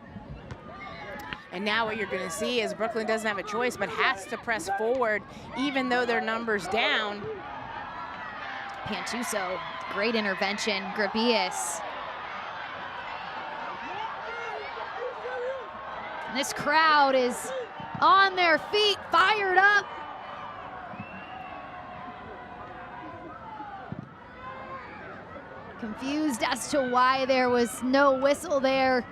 And now what you're going to see is Brooklyn doesn't have a choice but has to press forward even though their number's down. Pantuso, great intervention. Grabias. And this crowd is on their feet, fired up. Confused as to why there was no whistle there.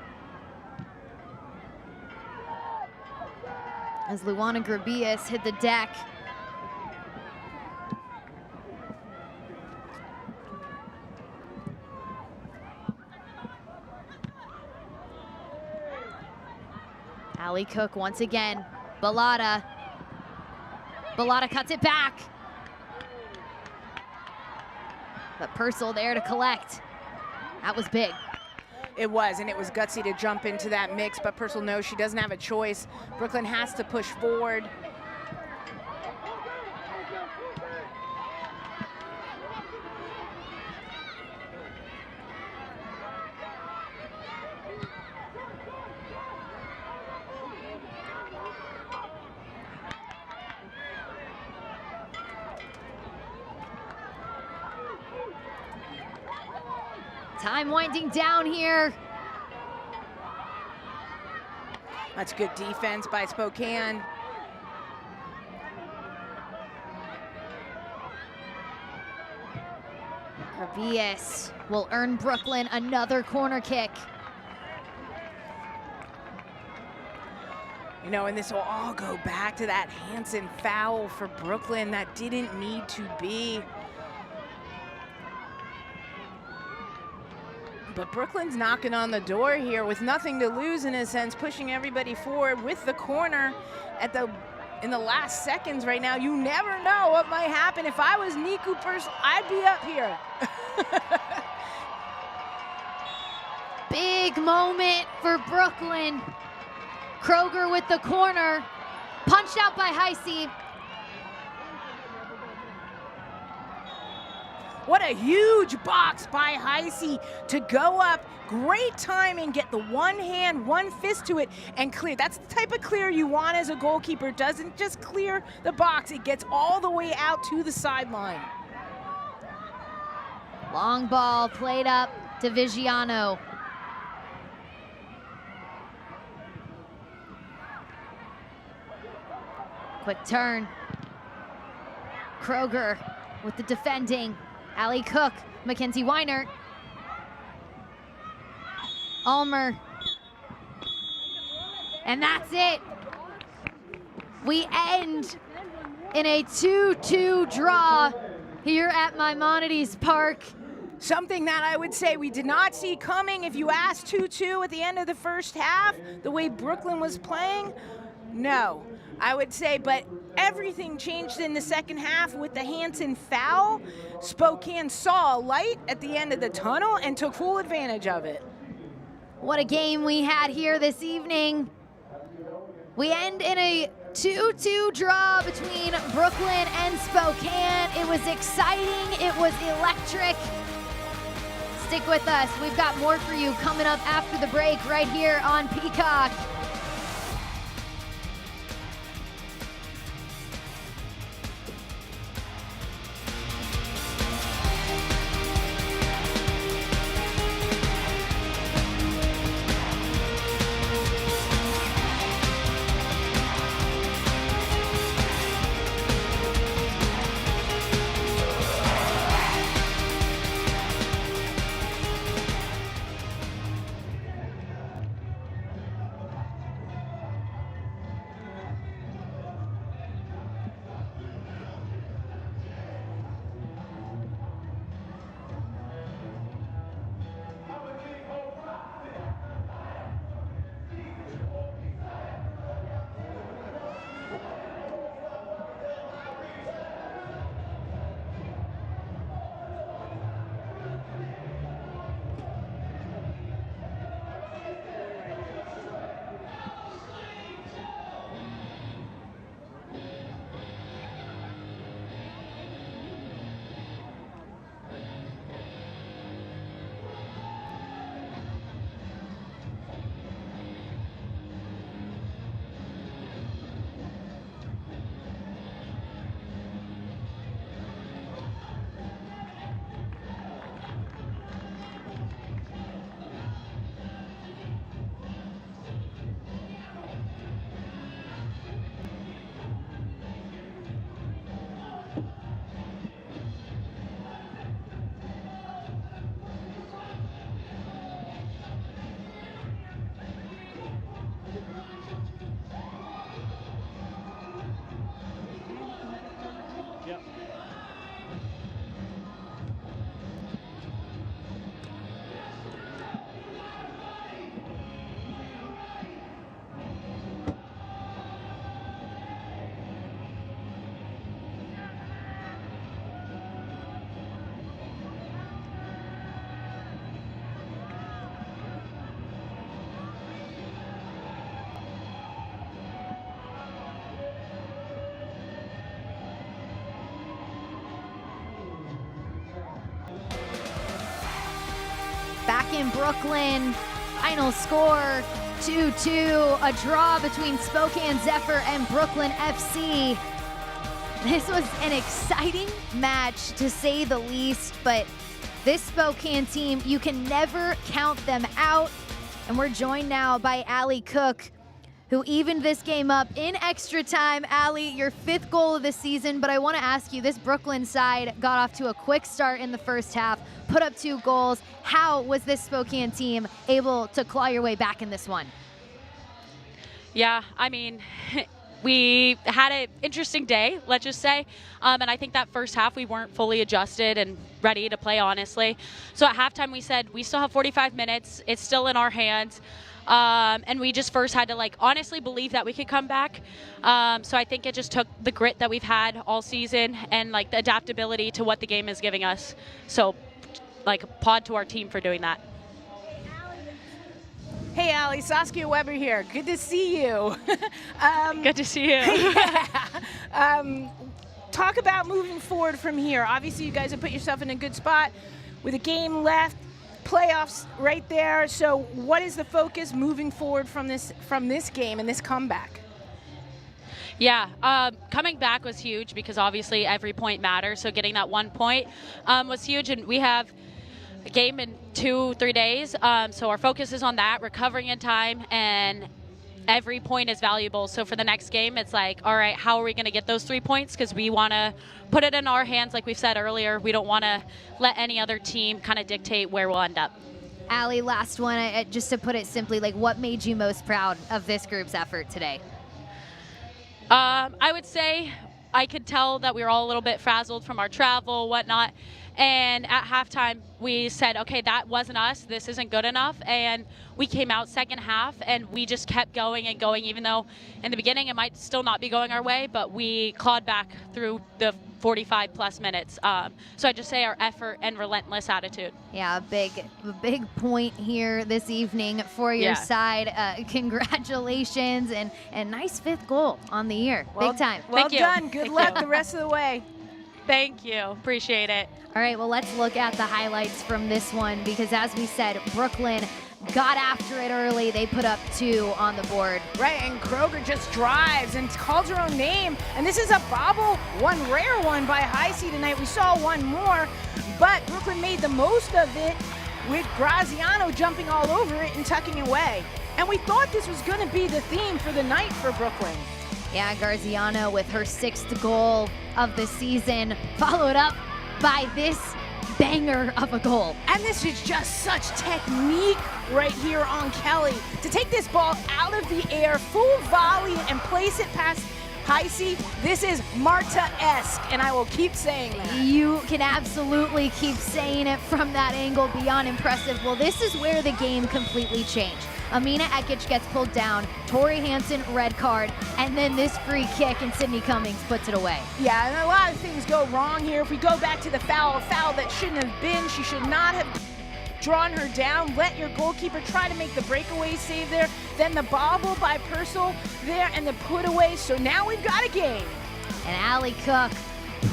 As Luana Grabias hit the deck. Allie Cook once again. Balata. Balata cuts it back. But Purcell there to collect. That was big. It was, and it was gutsy to jump into that mix, but Purcell knows she doesn't have a choice. Brooklyn has to push forward. Time winding down here. That's good defense by Spokane. Herbias will earn Brooklyn another corner kick. You know, and this will all go back to that Hansen foul for Brooklyn that didn't need to be. But Brooklyn's knocking on the door here with nothing to lose, in a sense, pushing everybody forward with the corner in the last seconds right now. You never know what might happen. If I was Niku Purcell, I'd be up here. Big moment for Brooklyn. Kroger with the corner, punched out by Heisey. What a huge box by Heisey to go up. Great timing, get the one hand, one fist to it, and clear. That's the type of clear you want as a goalkeeper. Doesn't just clear the box, it gets all the way out to the sideline. Long ball played up to Vigiano. Quick turn. Kroger with the defending. Allie Cook, Mackenzie Weiner. Ulmer. And that's it. We end in a 2-2 draw here at Maimonides Park. Something that I would say we did not see coming. If you asked 2-2 at the end of the first half, the way Brooklyn was playing, no. I would say, but everything changed in the second half with the Hansen foul. Spokane saw a light at the end of the tunnel and took full advantage of it. What a game we had here this evening. We end in a 2-2 draw between Brooklyn and Spokane. It was exciting, it was electric. Stick with us, we've got more for you coming up after the break right here on Peacock. Back in Brooklyn, final score 2-2, a draw between Spokane Zephyr and Brooklyn FC. This was an exciting match to say the least, but this Spokane team, you can never count them out. And we're joined now by Allie Cook, who evened this game up in extra time. Allie, your 5th goal of the season, but I want to ask you, this Brooklyn side got off to a quick start in the first half, put up 2 goals. How was this Spokane team able to claw your way back in this one? Yeah, I mean, we had an interesting day, let's just say. And I think that first half we weren't fully adjusted and ready to play, honestly. So at halftime we said, we still have 45 minutes. It's still in our hands. And we just first had to honestly believe that we could come back. So I think it just took the grit that we've had all season and the adaptability to what the game is giving us. So pod to our team for doing that. Hey, Allie, Saskia Weber here. Good to see you. Good to see you. Talk about moving forward from here. Obviously, you guys have put yourself in a good spot with a game left, playoffs right there. So what is the focus moving forward from this game and this comeback? Yeah, coming back was huge because obviously every point matters. So getting that 1 point was huge, and we have a game in 2-3 days. So our focus is on that, recovering in time, and every point is valuable. So for the next game, it's all right, how are we going to get those 3 points? Because we want to put it in our hands, like we've said earlier. We don't want to let any other team kind of dictate where we'll end up. Allie, last one, just to put it simply, what made you most proud of this group's effort today? I would say I could tell that we were all a little bit frazzled from our travel, whatnot. And at halftime, we said, okay, that wasn't us. This isn't good enough. And we came out second half, and we just kept going and going, even though in the beginning it might still not be going our way, but we clawed back through the 45-plus minutes. So I just say our effort and relentless attitude. Yeah, a big point here this evening for your side. Congratulations, and nice 5th goal on the year. Big time. Well done. Good luck the rest of the way. Thank you. Appreciate it. All right, well, let's look at the highlights from this one because, as we said, Brooklyn got after it early. They put up 2 on the board. Right, and Kroger just drives and calls her own name. And this is a bobble, one rare one by Heisey tonight. We saw one more, but Brooklyn made the most of it with Graziano jumping all over it and tucking away. And we thought this was going to be the theme for the night for Brooklyn. Yeah, Graziano with her 6th goal of the season, followed up by this banger of a goal. And this is just such technique right here on Kelly. To take this ball out of the air, full volley, and place it past Heisey, this is Marta-esque, and I will keep saying that. You can absolutely keep saying it from that angle, beyond impressive. Well, this is where the game completely changed. Amina Ekic gets pulled down, Tori Hansen red card, and then this free kick, and Sydney Cummings puts it away. Yeah, and a lot of things go wrong here. If we go back to the foul, a foul that shouldn't have been, she should not have drawn her down. Let your goalkeeper try to make the breakaway save there. Then the bobble by Purcell there, and the put away. So now we've got a game. And Allie Cook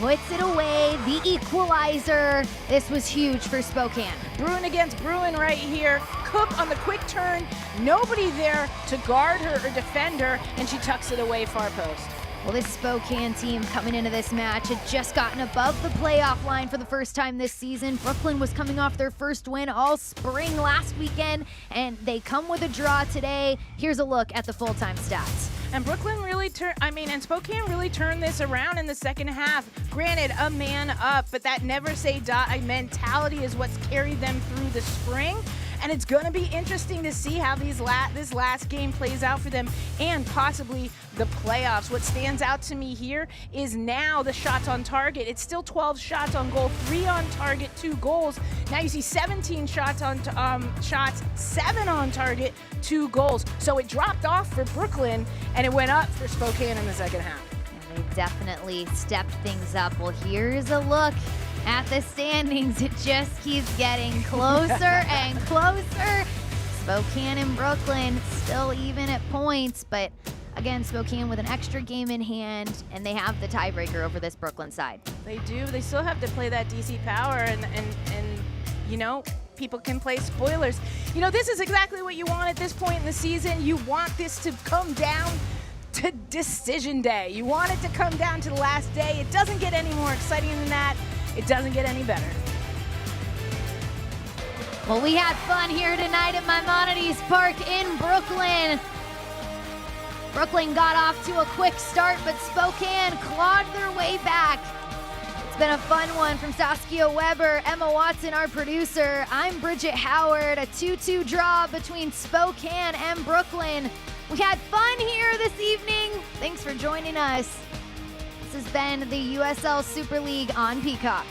puts it away, the equalizer. This was huge for Spokane. Bruin against Bruin right here. Cook on the quick turn. Nobody there to guard her or defend her, and she tucks it away far post. Well, this Spokane team coming into this match had just gotten above the playoff line for the first time this season. Brooklyn was coming off their first win all spring last weekend, and they come with a draw today. Here's a look at the full-time stats. And Brooklyn really and Spokane really turned this around in the second half. Granted, a man up, but that never say die mentality is what's carried them through the spring. And it's going to be interesting to see how this last game plays out for them and possibly the playoffs. What stands out to me here is now the shots on target. It's still 12 shots on goal, 3 on target, 2 goals. Now you see 17 shots on shots, 7 on target, 2 goals. So it dropped off for Brooklyn and it went up for Spokane in the second half. And they definitely stepped things up. Well, here's a look at the standings. It just keeps getting closer and closer. Spokane and Brooklyn still even at points, but again, Spokane with an extra game in hand, and they have the tiebreaker over this Brooklyn side. They do. They still have to play that DC Power, and you know, people can play spoilers. You know, this is exactly what you want at this point in the season. You want this to come down to decision day. You want it to come down to the last day. It doesn't get any more exciting than that. It doesn't get any better. Well, we had fun here tonight at Maimonides Park in Brooklyn. Brooklyn got off to a quick start, but Spokane clawed their way back. It's been a fun one from Saskia Weber, Emma Watson, our producer. I'm Bridget Howard. A 2-2 draw between Spokane and Brooklyn. We had fun here this evening. Thanks for joining us. This has been the USL Super League on Peacock.